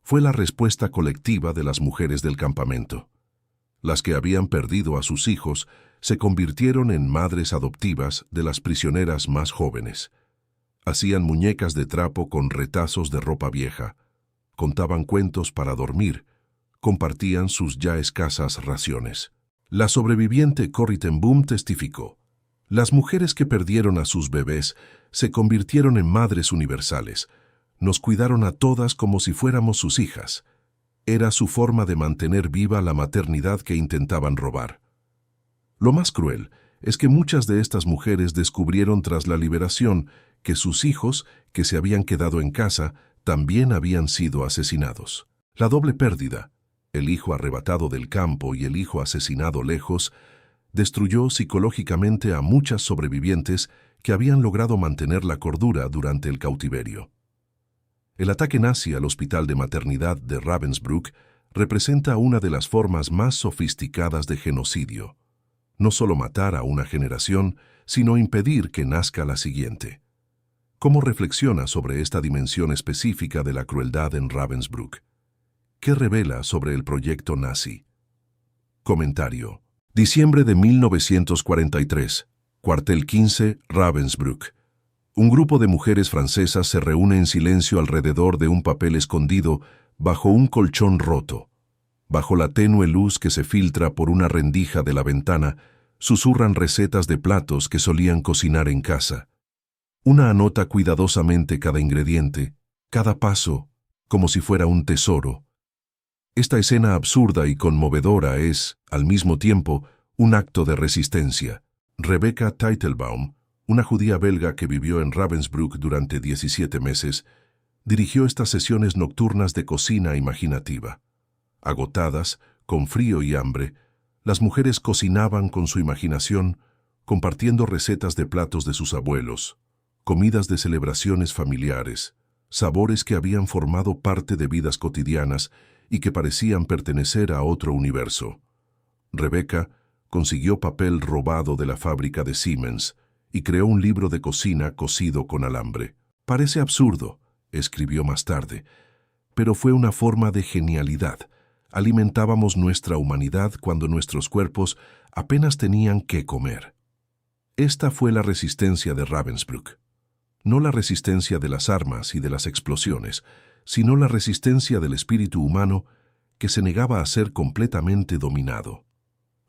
fue la respuesta colectiva de las mujeres del campamento. Las que habían perdido a sus hijos se convirtieron en madres adoptivas de las prisioneras más jóvenes. Hacían muñecas de trapo con retazos de ropa vieja, contaban cuentos para dormir, compartían sus ya escasas raciones. La sobreviviente Corrie ten Boom testificó: las mujeres que perdieron a sus bebés se convirtieron en madres universales. Nos cuidaron a todas como si fuéramos sus hijas. Era su forma de mantener viva la maternidad que intentaban robar. Lo más cruel es que muchas de estas mujeres descubrieron tras la liberación que sus hijos, que se habían quedado en casa, también habían sido asesinados. La doble pérdida, el hijo arrebatado del campo y el hijo asesinado lejos, destruyó psicológicamente a muchas sobrevivientes que habían logrado mantener la cordura durante el cautiverio. El ataque nazi al hospital de maternidad de Ravensbrück representa una de las formas más sofisticadas de genocidio. No solo matar a una generación, sino impedir que nazca la siguiente. ¿Cómo reflexiona sobre esta dimensión específica de la crueldad en Ravensbrück? ¿Qué revela sobre el proyecto nazi? Comentario. Diciembre de 1943. Cuartel 15, Ravensbrück. Un grupo de mujeres francesas se reúne en silencio alrededor de un papel escondido bajo un colchón roto. Bajo la tenue luz que se filtra por una rendija de la ventana, susurran recetas de platos que solían cocinar en casa. Una anota cuidadosamente cada ingrediente, cada paso, como si fuera un tesoro. Esta escena absurda y conmovedora es, al mismo tiempo, un acto de resistencia. Rebecca Teitelbaum, una judía belga que vivió en Ravensbrück durante 17 meses, dirigió estas sesiones nocturnas de cocina imaginativa. Agotadas, con frío y hambre, las mujeres cocinaban con su imaginación, compartiendo recetas de platos de sus abuelos, comidas de celebraciones familiares, sabores que habían formado parte de vidas cotidianas y que parecían pertenecer a otro universo. Rebecca consiguió papel robado de la fábrica de Siemens y creó un libro de cocina cosido con alambre. Parece absurdo, escribió más tarde, pero fue una forma de genialidad. Alimentábamos nuestra humanidad cuando nuestros cuerpos apenas tenían qué comer. Esta fue la resistencia de Ravensbrück. No la resistencia de las armas y de las explosiones, sino la resistencia del espíritu humano que se negaba a ser completamente dominado.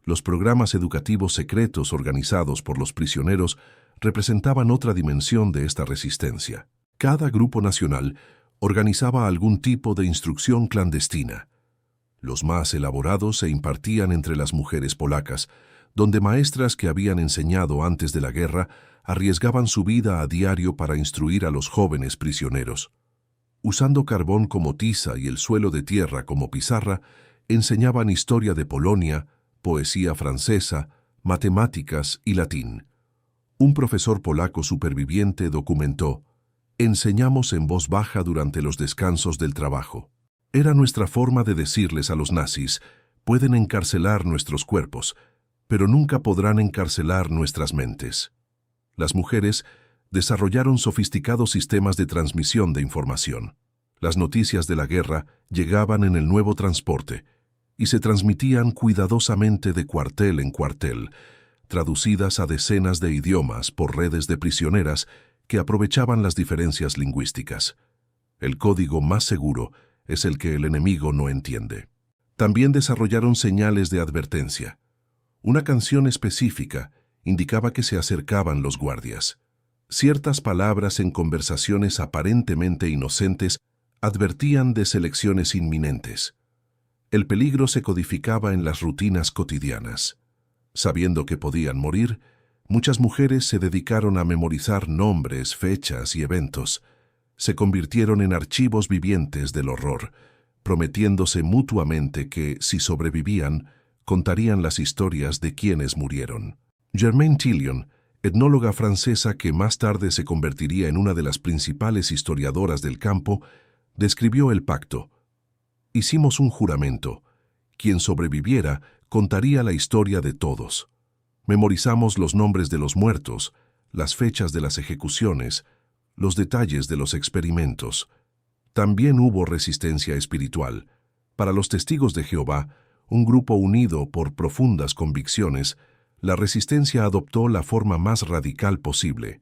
Los programas educativos secretos organizados por los prisioneros representaban otra dimensión de esta resistencia. Cada grupo nacional organizaba algún tipo de instrucción clandestina. Los más elaborados se impartían entre las mujeres polacas, donde maestras que habían enseñado antes de la guerra arriesgaban su vida a diario para instruir a los jóvenes prisioneros. Usando carbón como tiza y el suelo de tierra como pizarra, enseñaban historia de Polonia, poesía francesa, matemáticas y latín. Un profesor polaco superviviente documentó: enseñamos en voz baja durante los descansos del trabajo. Era nuestra forma de decirles a los nazis: pueden encarcelar nuestros cuerpos, pero nunca podrán encarcelar nuestras mentes. Las mujeres desarrollaron sofisticados sistemas de transmisión de información. Las noticias de la guerra llegaban en el nuevo transporte y se transmitían cuidadosamente de cuartel en cuartel, traducidas a decenas de idiomas por redes de prisioneras que aprovechaban las diferencias lingüísticas. El código más seguro es el que el enemigo no entiende. También desarrollaron señales de advertencia. Una canción específica indicaba que se acercaban los guardias. Ciertas palabras en conversaciones aparentemente inocentes advertían de selecciones inminentes. El peligro se codificaba en las rutinas cotidianas. Sabiendo que podían morir, muchas mujeres se dedicaron a memorizar nombres, fechas y eventos. Se convirtieron en archivos vivientes del horror, prometiéndose mutuamente que, si sobrevivían, contarían las historias de quienes murieron. Germaine Tillion, etnóloga francesa que más tarde se convertiría en una de las principales historiadoras del campo, describió el pacto. Hicimos un juramento. Quien sobreviviera contaría la historia de todos. Memorizamos los nombres de los muertos, las fechas de las ejecuciones, los detalles de los experimentos. También hubo resistencia espiritual. Para los testigos de Jehová, un grupo unido por profundas convicciones, la resistencia adoptó la forma más radical posible,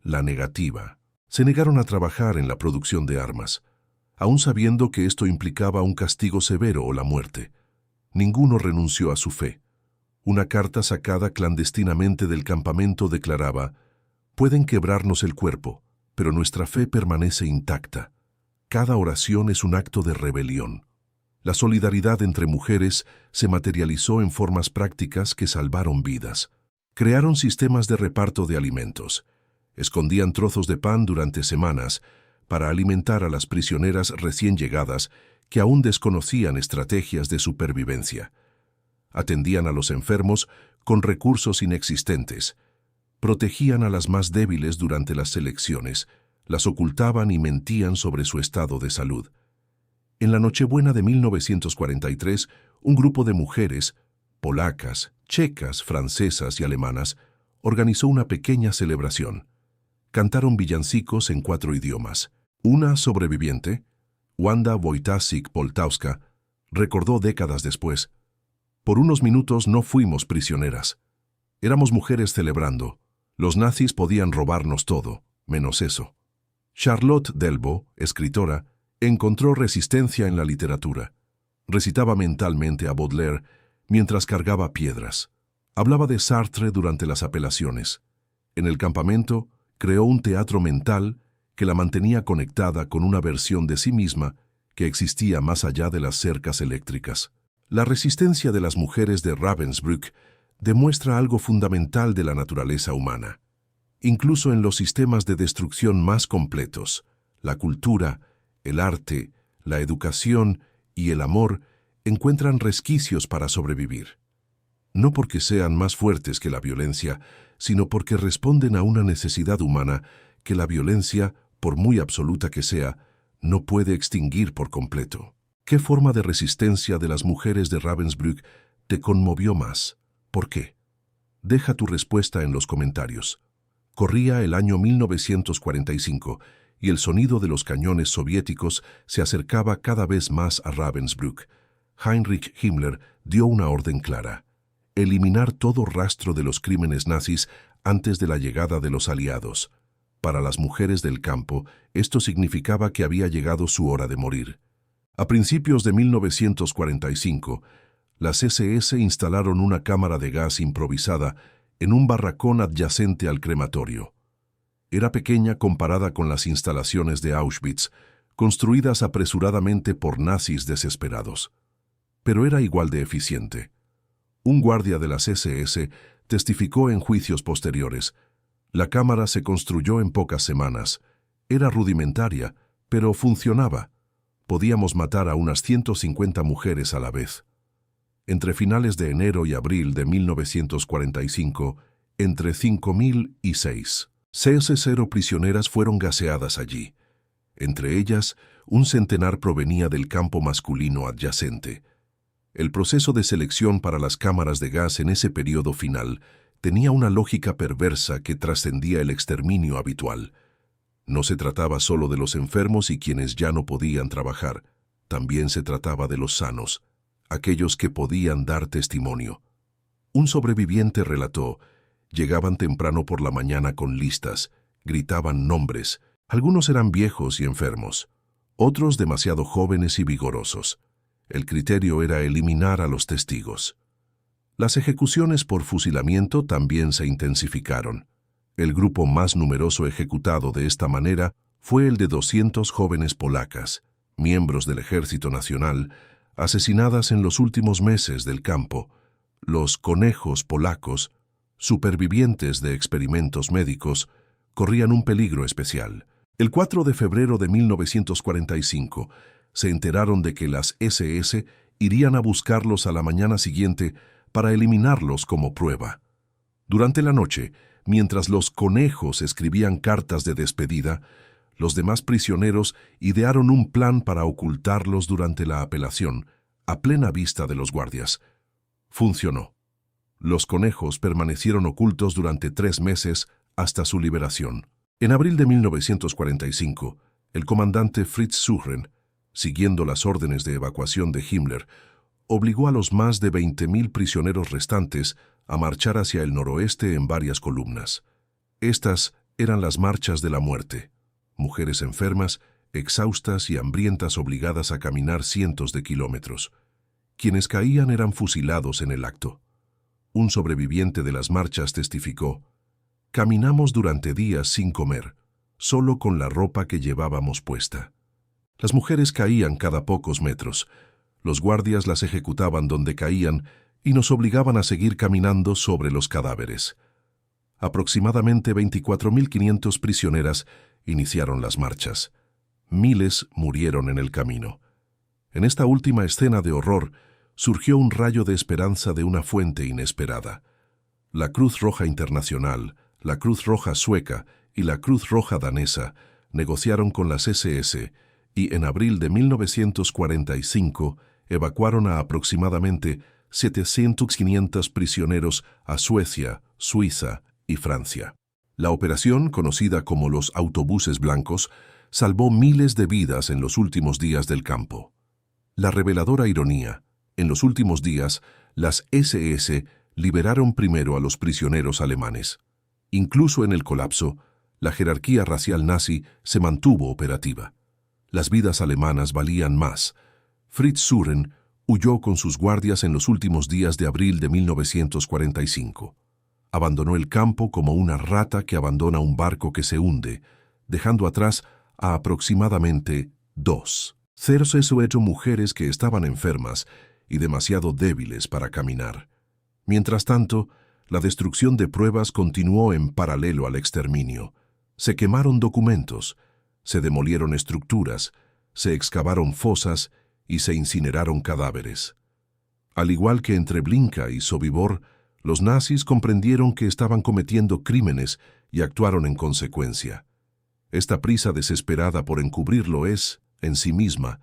la negativa. Se negaron a trabajar en la producción de armas, aun sabiendo que esto implicaba un castigo severo o la muerte. Ninguno renunció a su fe. Una carta sacada clandestinamente del campamento declaraba: «Pueden quebrarnos el cuerpo, pero nuestra fe permanece intacta. Cada oración es un acto de rebelión». La solidaridad entre mujeres se materializó en formas prácticas que salvaron vidas. Crearon sistemas de reparto de alimentos. Escondían trozos de pan durante semanas para alimentar a las prisioneras recién llegadas que aún desconocían estrategias de supervivencia. Atendían a los enfermos con recursos inexistentes. Protegían a las más débiles durante las selecciones. Las ocultaban y mentían sobre su estado de salud. En la Nochebuena de 1943, un grupo de mujeres, polacas, checas, francesas y alemanas, organizó una pequeña celebración. Cantaron villancicos en 4 idiomas. Una sobreviviente, Wanda Wojtasik-Poltauska, recordó décadas después: «Por unos minutos no fuimos prisioneras. Éramos mujeres celebrando. Los nazis podían robarnos todo, menos eso». Charlotte Delbo, escritora, encontró resistencia en la literatura. Recitaba mentalmente a Baudelaire mientras cargaba piedras. Hablaba de Sartre durante las apelaciones. En el campamento, creó un teatro mental que la mantenía conectada con una versión de sí misma que existía más allá de las cercas eléctricas. La resistencia de las mujeres de Ravensbrück demuestra algo fundamental de la naturaleza humana. Incluso en los sistemas de destrucción más completos, la cultura, el arte, la educación y el amor encuentran resquicios para sobrevivir. No porque sean más fuertes que la violencia, sino porque responden a una necesidad humana que la violencia, por muy absoluta que sea, no puede extinguir por completo. ¿Qué forma de resistencia de las mujeres de Ravensbrück te conmovió más? ¿Por qué? Deja tu respuesta en los comentarios. Corría el año 1945 y el sonido de los cañones soviéticos se acercaba cada vez más a Ravensbrück. Heinrich Himmler dio una orden clara: eliminar todo rastro de los crímenes nazis antes de la llegada de los aliados. Para las mujeres del campo, esto significaba que había llegado su hora de morir. A principios de 1945, las SS instalaron una cámara de gas improvisada en un barracón adyacente al crematorio. Era pequeña comparada con las instalaciones de Auschwitz, construidas apresuradamente por nazis desesperados. Pero era igual de eficiente. Un guardia de las SS testificó en juicios posteriores: la cámara se construyó en pocas semanas. Era rudimentaria, pero funcionaba. Podíamos matar a unas 150 mujeres a la vez. Entre finales de enero y abril de 1945, entre 5.000 y 6.000 prisioneras fueron gaseadas allí. Entre ellas, un centenar provenía del campo masculino adyacente. El proceso de selección para las cámaras de gas en ese periodo final tenía una lógica perversa que trascendía el exterminio habitual. No se trataba solo de los enfermos y quienes ya no podían trabajar, también se trataba de los sanos, aquellos que podían dar testimonio. Un sobreviviente relató: llegaban temprano por la mañana con listas, gritaban nombres. Algunos eran viejos y enfermos, otros demasiado jóvenes y vigorosos. El criterio era eliminar a los testigos. Las ejecuciones por fusilamiento también se intensificaron. El grupo más numeroso ejecutado de esta manera fue el de 200 jóvenes polacas, miembros del Ejército Nacional, asesinadas en los últimos meses del campo. Los conejos polacos, supervivientes de experimentos médicos, corrían un peligro especial. El 4 de febrero de 1945 se enteraron de que las SS irían a buscarlos a la mañana siguiente para eliminarlos como prueba. Durante la noche, mientras los conejos escribían cartas de despedida, los demás prisioneros idearon un plan para ocultarlos durante la apelación, a plena vista de los guardias. Funcionó. Los conejos permanecieron ocultos durante 3 meses hasta su liberación. En abril de 1945, el comandante Fritz Suhren, siguiendo las órdenes de evacuación de Himmler, obligó a los más de 20.000 prisioneros restantes a marchar hacia el noroeste en varias columnas. Estas eran las marchas de la muerte. Mujeres enfermas, exhaustas y hambrientas obligadas a caminar cientos de kilómetros. Quienes caían eran fusilados en el acto. Un sobreviviente de las marchas testificó: «Caminamos durante días sin comer, solo con la ropa que llevábamos puesta. Las mujeres caían cada pocos metros. Los guardias las ejecutaban donde caían y nos obligaban a seguir caminando sobre los cadáveres». Aproximadamente 24.500 prisioneras iniciaron las marchas. Miles murieron en el camino. En esta última escena de horror surgió un rayo de esperanza de una fuente inesperada. La Cruz Roja Internacional, la Cruz Roja Sueca y la Cruz Roja Danesa negociaron con las SS y en abril de 1945 evacuaron a aproximadamente 700-500 prisioneros a Suecia, Suiza y Francia. La operación, conocida como los autobuses blancos, salvó miles de vidas en los últimos días del campo. La reveladora ironía: en los últimos días, las SS liberaron primero a los prisioneros alemanes. Incluso en el colapso, la jerarquía racial nazi se mantuvo operativa. Las vidas alemanas valían más. Fritz Suhren huyó con sus guardias en los últimos días de abril de 1945. Abandonó el campo como una rata que abandona un barco que se hunde, dejando atrás a aproximadamente 208 mujeres que estaban enfermas y demasiado débiles para caminar. Mientras tanto, la destrucción de pruebas continuó en paralelo al exterminio. Se quemaron documentos, se demolieron estructuras, se excavaron fosas y se incineraron cadáveres. Al igual que en Treblinka y Sobibor, los nazis comprendieron que estaban cometiendo crímenes y actuaron en consecuencia. Esta prisa desesperada por encubrirlo es, en sí misma,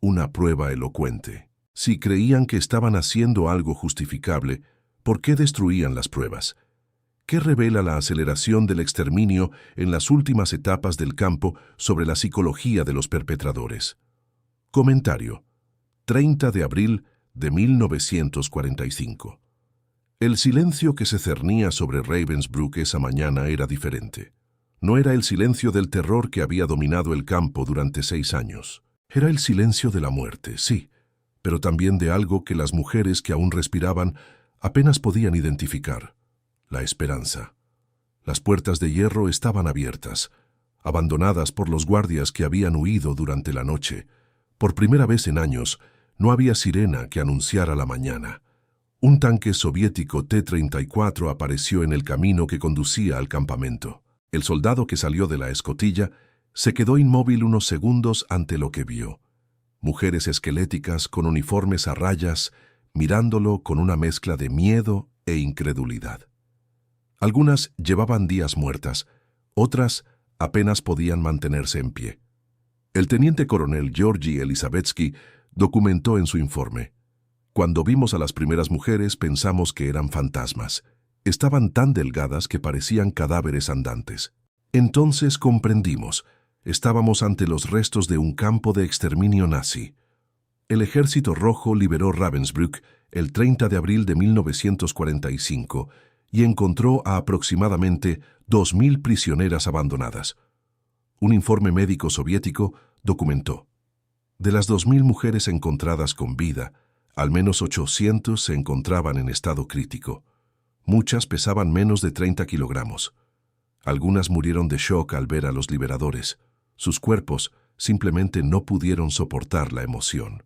una prueba elocuente. Si creían que estaban haciendo algo justificable, ¿por qué destruían las pruebas? ¿Qué revela la aceleración del exterminio en las últimas etapas del campo sobre la psicología de los perpetradores? Comentario. 30 de abril de 1945. El silencio que se cernía sobre Ravensbrück esa mañana era diferente. No era el silencio del terror que había dominado el campo durante 6 años. Era el silencio de la muerte, sí, pero también de algo que las mujeres que aún respiraban apenas podían identificar: la esperanza. Las puertas de hierro estaban abiertas, abandonadas por los guardias que habían huido durante la noche. Por primera vez en años, no había sirena que anunciara la mañana. Un tanque soviético T-34 apareció en el camino que conducía al campamento. El soldado que salió de la escotilla se quedó inmóvil unos segundos ante lo que vio. Mujeres esqueléticas con uniformes a rayas, mirándolo con una mezcla de miedo e incredulidad. Algunas llevaban días muertas, otras apenas podían mantenerse en pie. El teniente coronel Georgi Elizabetsky documentó en su informe: «Cuando vimos a las primeras mujeres pensamos que eran fantasmas. Estaban tan delgadas que parecían cadáveres andantes. Entonces comprendimos, estábamos ante los restos de un campo de exterminio nazi». El Ejército Rojo liberó Ravensbrück el 30 de abril de 1945 y encontró a aproximadamente 2.000 prisioneras abandonadas. Un informe médico soviético documentó: de las 2.000 mujeres encontradas con vida, al menos 800 se encontraban en estado crítico. Muchas pesaban menos de 30 kilogramos. Algunas murieron de shock al ver a los liberadores. Sus cuerpos simplemente no pudieron soportar la emoción.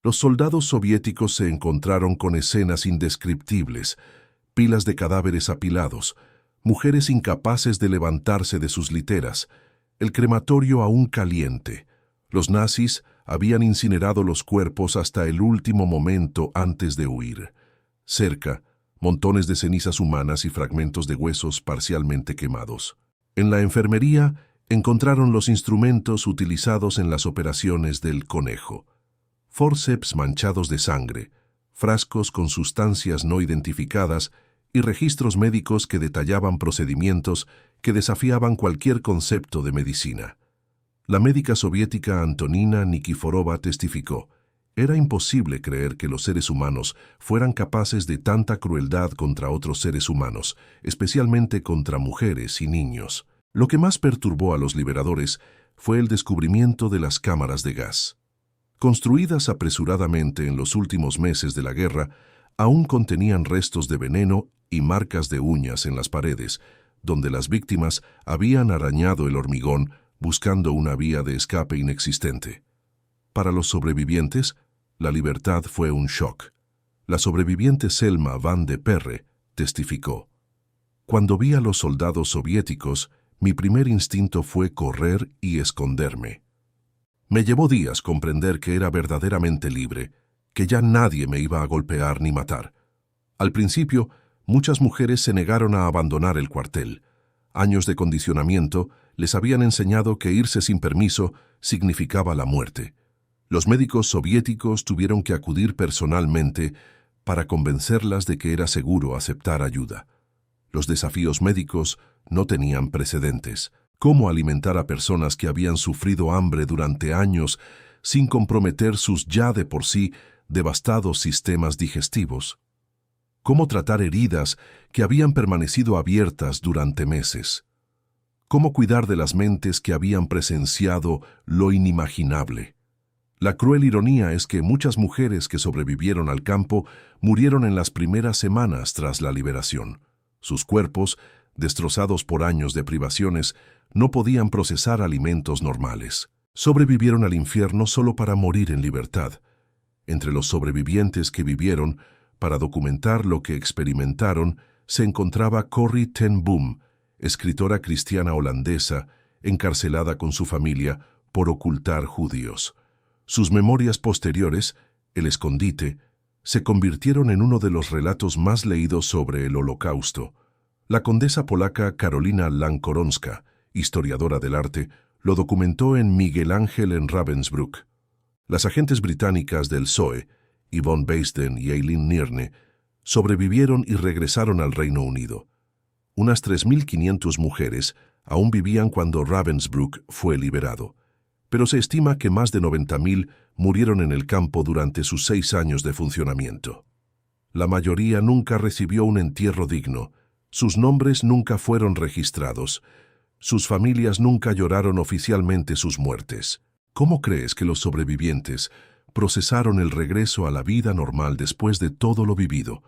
Los soldados soviéticos se encontraron con escenas indescriptibles, pilas de cadáveres apilados, mujeres incapaces de levantarse de sus literas, el crematorio aún caliente. Los nazis habían incinerado los cuerpos hasta el último momento antes de huir. Cerca, montones de cenizas humanas y fragmentos de huesos parcialmente quemados. En la enfermería encontraron los instrumentos utilizados en las operaciones del Conejo. Forceps manchados de sangre, frascos con sustancias no identificadas y registros médicos que detallaban procedimientos que desafiaban cualquier concepto de medicina. La médica soviética Antonina Nikiforova testificó: era imposible creer que los seres humanos fueran capaces de tanta crueldad contra otros seres humanos, especialmente contra mujeres y niños. Lo que más perturbó a los liberadores fue el descubrimiento de las cámaras de gas. Construidas apresuradamente en los últimos meses de la guerra, aún contenían restos de veneno y marcas de uñas en las paredes, donde las víctimas habían arañado el hormigón buscando una vía de escape inexistente. Para los sobrevivientes, la libertad fue un shock. La sobreviviente Selma Van de Perre testificó: cuando vi a los soldados soviéticos, mi primer instinto fue correr y esconderme. Me llevó días comprender que era verdaderamente libre, que ya nadie me iba a golpear ni matar. Al principio, muchas mujeres se negaron a abandonar el cuartel. Años de condicionamiento les habían enseñado que irse sin permiso significaba la muerte. Los médicos soviéticos tuvieron que acudir personalmente para convencerlas de que era seguro aceptar ayuda. Los desafíos médicos no tenían precedentes. ¿Cómo alimentar a personas que habían sufrido hambre durante años sin comprometer sus ya de por sí devastados sistemas digestivos? ¿Cómo tratar heridas que habían permanecido abiertas durante meses? ¿Cómo cuidar de las mentes que habían presenciado lo inimaginable? La cruel ironía es que muchas mujeres que sobrevivieron al campo murieron en las primeras semanas tras la liberación. Sus cuerpos, destrozados por años de privaciones, no podían procesar alimentos normales. Sobrevivieron al infierno solo para morir en libertad. Entre los sobrevivientes que vivieron, para documentar lo que experimentaron, se encontraba Corrie ten Boom, escritora cristiana holandesa, encarcelada con su familia por ocultar judíos. Sus memorias posteriores, El escondite, se convirtieron en uno de los relatos más leídos sobre el Holocausto. La condesa polaca Karolina Lankoronska, historiadora del arte, lo documentó en Miguel Ángel en Ravensbrück. Las agentes británicas del SOE, Yvonne Baisden y Eileen Nierne, sobrevivieron y regresaron al Reino Unido. Unas 3.500 mujeres aún vivían cuando Ravensbrück fue liberado, pero se estima que más de 90.000 murieron en el campo durante sus 6 años de funcionamiento. La mayoría nunca recibió un entierro digno, sus nombres nunca fueron registrados, sus familias nunca lloraron oficialmente sus muertes. ¿Cómo crees que los sobrevivientes procesaron el regreso a la vida normal después de todo lo vivido?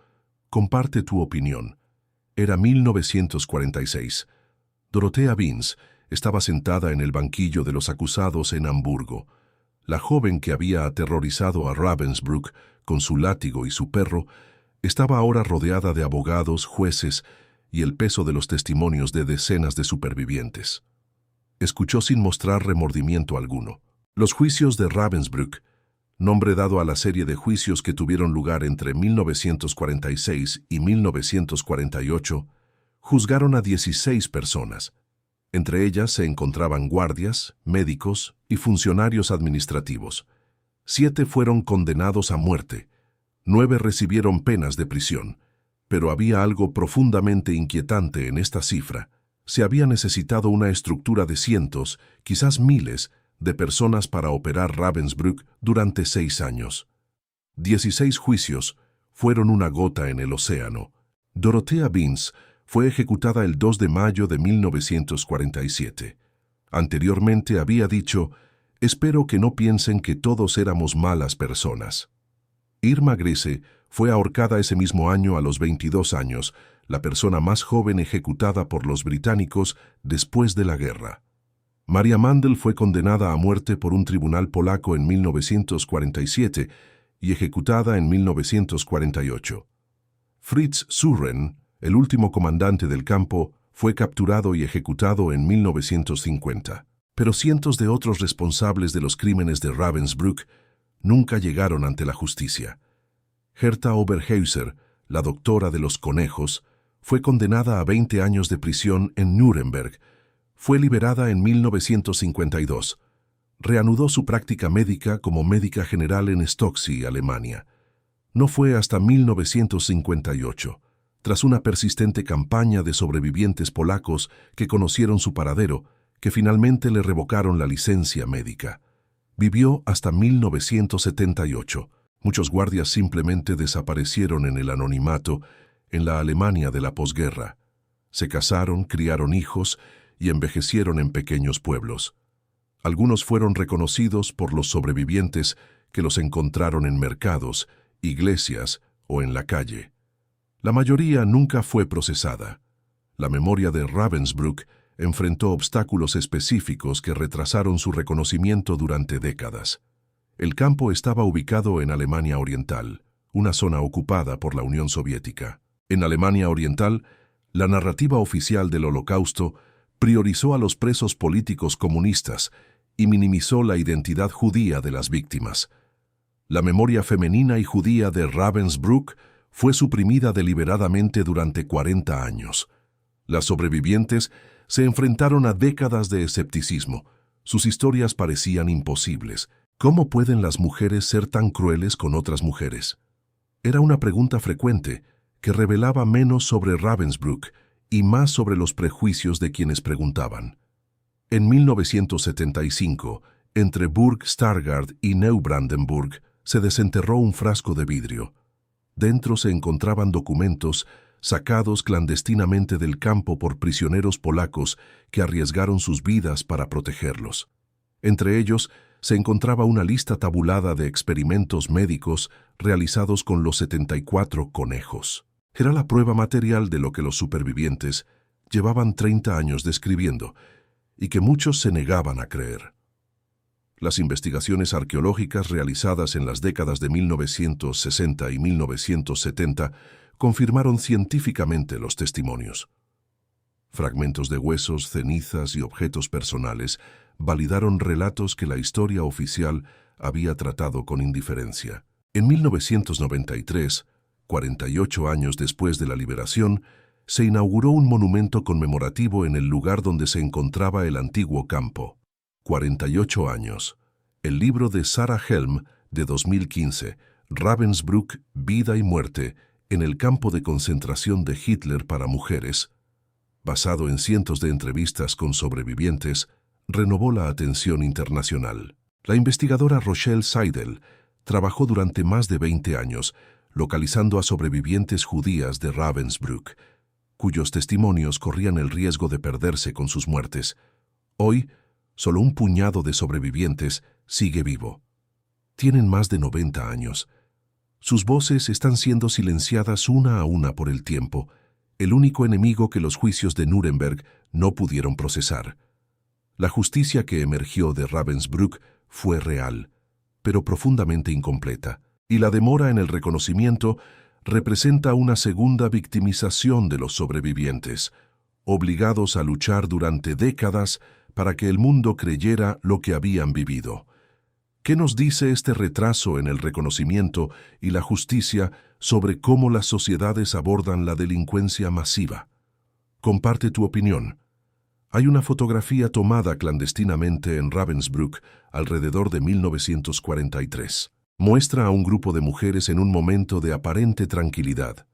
Comparte tu opinión. Era 1946. Dorothea Vince estaba sentada en el banquillo de los acusados en Hamburgo. La joven que había aterrorizado a Ravensbrück con su látigo y su perro estaba ahora rodeada de abogados, jueces y el peso de los testimonios de decenas de supervivientes. Escuchó sin mostrar remordimiento alguno. Los juicios de Ravensbrück, nombre dado a la serie de juicios que tuvieron lugar entre 1946 y 1948, juzgaron a 16 personas. Entre ellas se encontraban guardias, médicos y funcionarios administrativos. 7 fueron condenados a muerte. 9 recibieron penas de prisión. Pero había algo profundamente inquietante en esta cifra. Se había necesitado una estructura de cientos, quizás miles, de personas para operar Ravensbrück durante 6 años. 16 juicios fueron una gota en el océano. Dorothea Vince fue ejecutada el 2 de mayo de 1947. Anteriormente había dicho: «Espero que no piensen que todos éramos malas personas». Irma Grese fue ahorcada ese mismo año a los 22 años, la persona más joven ejecutada por los británicos después de la guerra. Maria Mandel fue condenada a muerte por un tribunal polaco en 1947 y ejecutada en 1948. Fritz Surren, el último comandante del campo, fue capturado y ejecutado en 1950. Pero cientos de otros responsables de los crímenes de Ravensbrück nunca llegaron ante la justicia. Herta Oberhäuser, la doctora de los conejos, fue condenada a 20 años de prisión en Nuremberg. Fue liberada en 1952. Reanudó su práctica médica como médica general en Stocksy, Alemania. No fue hasta 1958, tras una persistente campaña de sobrevivientes polacos que conocieron su paradero, que finalmente le revocaron la licencia médica. Vivió hasta 1978. Muchos guardias simplemente desaparecieron en el anonimato en la Alemania de la posguerra. Se casaron, criaron hijos y envejecieron en pequeños pueblos. Algunos fueron reconocidos por los sobrevivientes que los encontraron en mercados, iglesias o en la calle. La mayoría nunca fue procesada. La memoria de Ravensbrück enfrentó obstáculos específicos que retrasaron su reconocimiento durante décadas. El campo estaba ubicado en Alemania Oriental, una zona ocupada por la Unión Soviética. En Alemania Oriental, la narrativa oficial del Holocausto priorizó a los presos políticos comunistas y minimizó la identidad judía de las víctimas. La memoria femenina y judía de Ravensbrück fue suprimida deliberadamente durante 40 años. Las sobrevivientes se enfrentaron a décadas de escepticismo. Sus historias parecían imposibles. ¿Cómo pueden las mujeres ser tan crueles con otras mujeres? Era una pregunta frecuente que revelaba menos sobre Ravensbrück y más sobre los prejuicios de quienes preguntaban. En 1975, entre Burg Stargard y Neubrandenburg, se desenterró un frasco de vidrio. Dentro se encontraban documentos sacados clandestinamente del campo por prisioneros polacos que arriesgaron sus vidas para protegerlos. Entre ellos se encontraba una lista tabulada de experimentos médicos realizados con los 74 conejos. Era la prueba material de lo que los supervivientes llevaban 30 años describiendo y que muchos se negaban a creer. Las investigaciones arqueológicas realizadas en las décadas de 1960 y 1970 confirmaron científicamente los testimonios. Fragmentos de huesos, cenizas y objetos personales validaron relatos que la historia oficial había tratado con indiferencia. En 1993, 48 años después de la liberación, se inauguró un monumento conmemorativo en el lugar donde se encontraba el antiguo campo. 48 años. El libro de Sarah Helm, de 2015, Ravensbrück, Vida y Muerte, en el campo de concentración de Hitler para mujeres, basado en cientos de entrevistas con sobrevivientes, renovó la atención internacional. La investigadora Rochelle Seidel trabajó durante más de 20 años localizando a sobrevivientes judías de Ravensbrück, cuyos testimonios corrían el riesgo de perderse con sus muertes. Hoy, solo un puñado de sobrevivientes sigue vivo. Tienen más de 90 años. Sus voces están siendo silenciadas una a una por el tiempo, el único enemigo que los juicios de Nuremberg no pudieron procesar. La justicia que emergió de Ravensbrück fue real, pero profundamente incompleta, y la demora en el reconocimiento representa una segunda victimización de los sobrevivientes, obligados a luchar durante décadas para que el mundo creyera lo que habían vivido. ¿Qué nos dice este retraso en el reconocimiento y la justicia sobre cómo las sociedades abordan la delincuencia masiva? Comparte tu opinión. Hay una fotografía tomada clandestinamente en Ravensbrück alrededor de 1943. Muestra a un grupo de mujeres en un momento de aparente tranquilidad,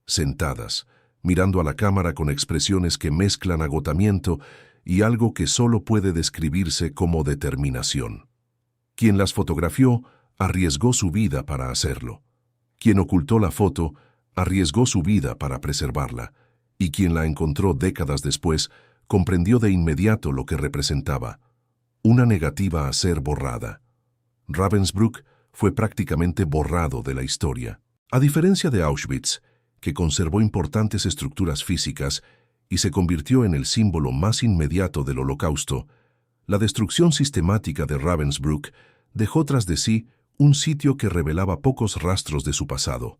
sentadas, mirando a la cámara con expresiones que mezclan agotamiento y algo que solo puede describirse como determinación. Quien las fotografió arriesgó su vida para hacerlo. Quien ocultó la foto arriesgó su vida para preservarla, y quien la encontró décadas después comprendió de inmediato lo que representaba: una negativa a ser borrada. Ravensbrück fue prácticamente borrado de la historia. A diferencia de Auschwitz, que conservó importantes estructuras físicas y se convirtió en el símbolo más inmediato del Holocausto, la destrucción sistemática de Ravensbrück dejó tras de sí un sitio que revelaba pocos rastros de su pasado.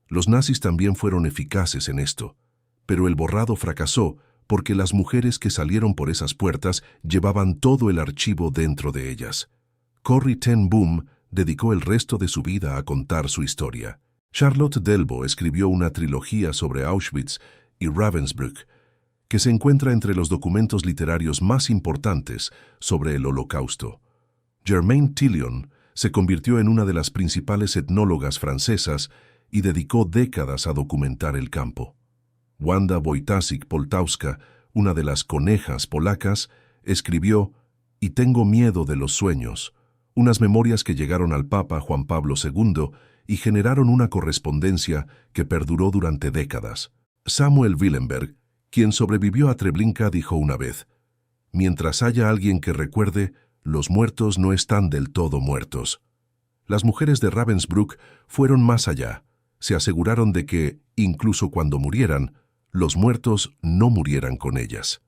Los nazis también fueron eficaces en esto, pero el borrado fracasó porque las mujeres que salieron por esas puertas llevaban todo el archivo dentro de ellas. Corrie ten Boom dedicó el resto de su vida a contar su historia. Charlotte Delbo escribió una trilogía sobre Auschwitz y Ravensbrück, que se encuentra entre los documentos literarios más importantes sobre el Holocausto. Germaine Tillion se convirtió en una de las principales etnólogas francesas y dedicó décadas a documentar el campo. Wanda Wojtaszek-Poltowska, una de las conejas polacas, escribió «Y tengo miedo de los sueños», unas memorias que llegaron al Papa Juan Pablo II y generaron una correspondencia que perduró durante décadas. Samuel Willenberg, quien sobrevivió a Treblinka, dijo una vez: «Mientras haya alguien que recuerde, los muertos no están del todo muertos». Las mujeres de Ravensbrück fueron más allá. Se aseguraron de que, incluso cuando murieran, los muertos no murieran con ellas.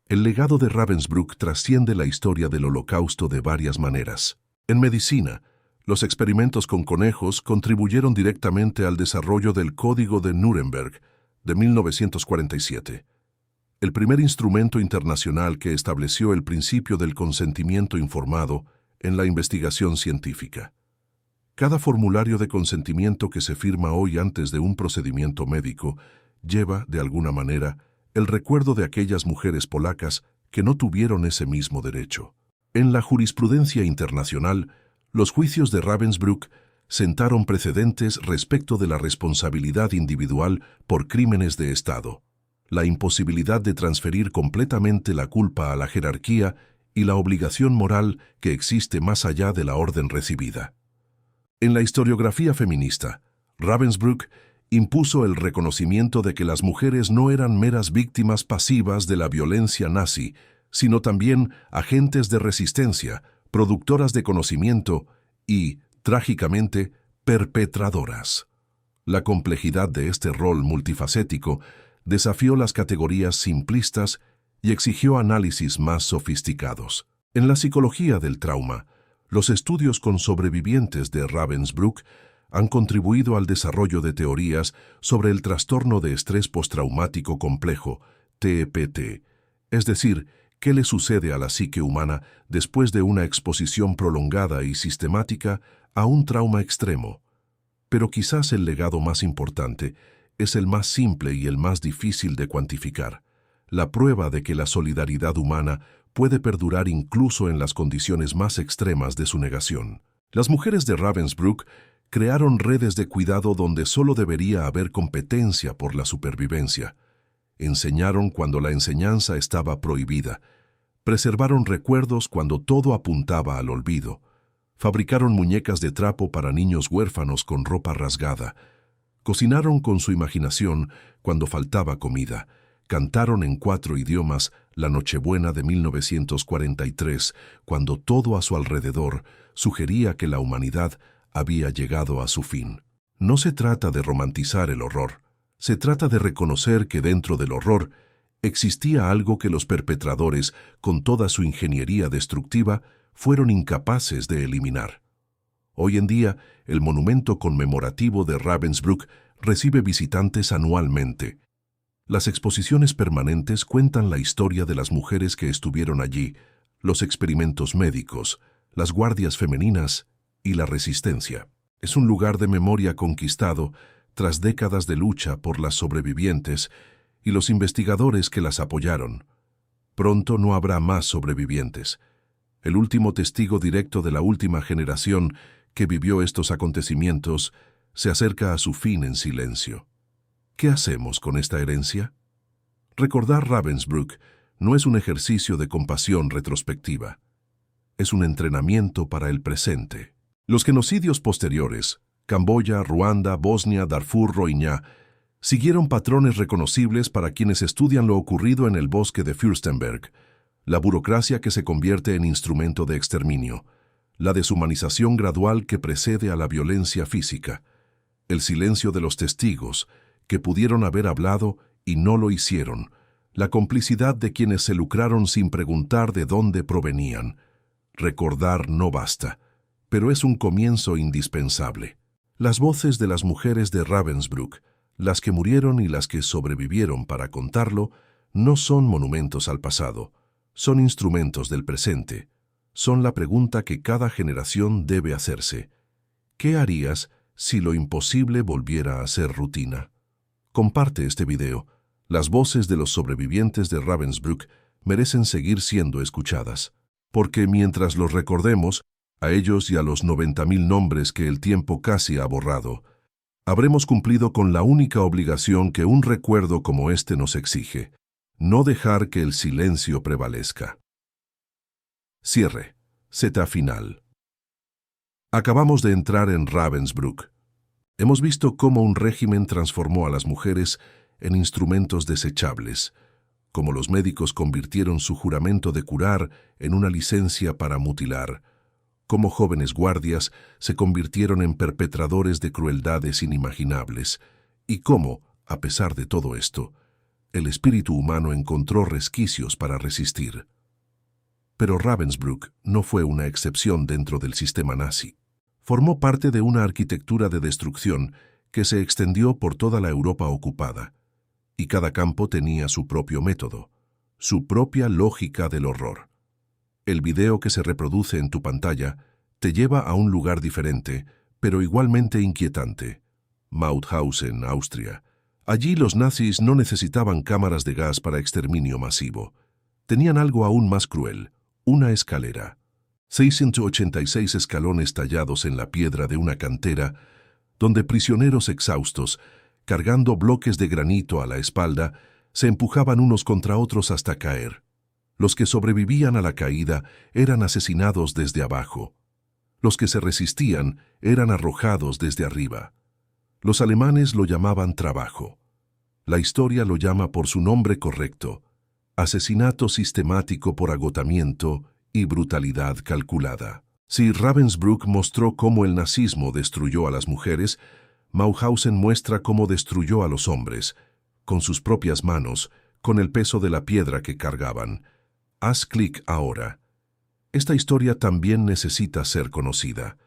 El legado de Ravensbrück trasciende la historia del Holocausto de varias maneras. En medicina, los experimentos con conejos contribuyeron directamente al desarrollo del Código de Nuremberg de 1947, el primer instrumento internacional que estableció el principio del consentimiento informado en la investigación científica. Cada formulario de consentimiento que se firma hoy antes de un procedimiento médico lleva, de alguna manera, el recuerdo de aquellas mujeres polacas que no tuvieron ese mismo derecho. En la jurisprudencia internacional, los juicios de Ravensbrück sentaron precedentes respecto de la responsabilidad individual por crímenes de Estado, la imposibilidad de transferir completamente la culpa a la jerarquía y la obligación moral que existe más allá de la orden recibida. En la historiografía feminista, Ravensbrück impuso el reconocimiento de que las mujeres no eran meras víctimas pasivas de la violencia nazi, sino también agentes de resistencia, productoras de conocimiento y, trágicamente, perpetradoras. La complejidad de este rol multifacético desafió las categorías simplistas y exigió análisis más sofisticados. En la psicología del trauma, los estudios con sobrevivientes de Ravensbrück han contribuido al desarrollo de teorías sobre el trastorno de estrés postraumático complejo, TEPT, es decir, qué le sucede a la psique humana después de una exposición prolongada y sistemática a un trauma extremo. Pero quizás el legado más importante es el más simple y el más difícil de cuantificar, la prueba de que la solidaridad humana puede perdurar incluso en las condiciones más extremas de su negación. Las mujeres de Ravensbrück crearon redes de cuidado donde solo debería haber competencia por la supervivencia. Enseñaron cuando la enseñanza estaba prohibida. Preservaron recuerdos cuando todo apuntaba al olvido. Fabricaron muñecas de trapo para niños huérfanos con ropa rasgada. Cocinaron con su imaginación cuando faltaba comida. Cantaron en 4 idiomas la Nochebuena de 1943, cuando todo a su alrededor sugería que la humanidad había llegado a su fin. No se trata de romantizar el horror. Se trata de reconocer que dentro del horror existía algo que los perpetradores, con toda su ingeniería destructiva, fueron incapaces de eliminar. Hoy en día, el monumento conmemorativo de Ravensbrück recibe visitantes anualmente. Las exposiciones permanentes cuentan la historia de las mujeres que estuvieron allí, los experimentos médicos, las guardias femeninas y la resistencia. Es un lugar de memoria conquistado tras décadas de lucha por las sobrevivientes y los investigadores que las apoyaron. Pronto no habrá más sobrevivientes. El último testigo directo de la última generación que vivió estos acontecimientos se acerca a su fin en silencio. ¿Qué hacemos con esta herencia? Recordar Ravensbrück no es un ejercicio de compasión retrospectiva. Es un entrenamiento para el presente. Los genocidios posteriores, Camboya, Ruanda, Bosnia, Darfur, Rohingya, siguieron patrones reconocibles para quienes estudian lo ocurrido en el bosque de Fürstenberg, la burocracia que se convierte en instrumento de exterminio, la deshumanización gradual que precede a la violencia física, el silencio de los testigos, que pudieron haber hablado y no lo hicieron, la complicidad de quienes se lucraron sin preguntar de dónde provenían. Recordar no basta, pero es un comienzo indispensable. Las voces de las mujeres de Ravensbrück, las que murieron y las que sobrevivieron para contarlo, no son monumentos al pasado, son instrumentos del presente. Son la pregunta que cada generación debe hacerse. ¿Qué harías si lo imposible volviera a ser rutina? Comparte este video. Las voces de los sobrevivientes de Ravensbrück merecen seguir siendo escuchadas, porque mientras los recordemos, a ellos y a los 90.000 nombres que el tiempo casi ha borrado, habremos cumplido con la única obligación que un recuerdo como este nos exige: no dejar que el silencio prevalezca. Cierre. Zeta final. Acabamos de entrar en Ravensbrück. Hemos visto cómo un régimen transformó a las mujeres en instrumentos desechables, cómo los médicos convirtieron su juramento de curar en una licencia para mutilar, cómo jóvenes guardias se convirtieron en perpetradores de crueldades inimaginables, y cómo, a pesar de todo esto, el espíritu humano encontró resquicios para resistir. Pero Ravensbrück no fue una excepción dentro del sistema nazi. Formó parte de una arquitectura de destrucción que se extendió por toda la Europa ocupada, y cada campo tenía su propio método, su propia lógica del horror. El video que se reproduce en tu pantalla te lleva a un lugar diferente, pero igualmente inquietante: Mauthausen, Austria. Allí los nazis no necesitaban cámaras de gas para exterminio masivo. Tenían algo aún más cruel: una escalera. 686 escalones tallados en la piedra de una cantera, donde prisioneros exhaustos, cargando bloques de granito a la espalda, se empujaban unos contra otros hasta caer. Los que sobrevivían a la caída eran asesinados desde abajo. Los que se resistían eran arrojados desde arriba. Los alemanes lo llamaban trabajo. La historia lo llama por su nombre correcto: asesinato sistemático por agotamiento y brutalidad calculada. Si Ravensbrück mostró cómo el nazismo destruyó a las mujeres, Mauthausen muestra cómo destruyó a los hombres, con sus propias manos, con el peso de la piedra que cargaban. Haz clic ahora. Esta historia también necesita ser conocida.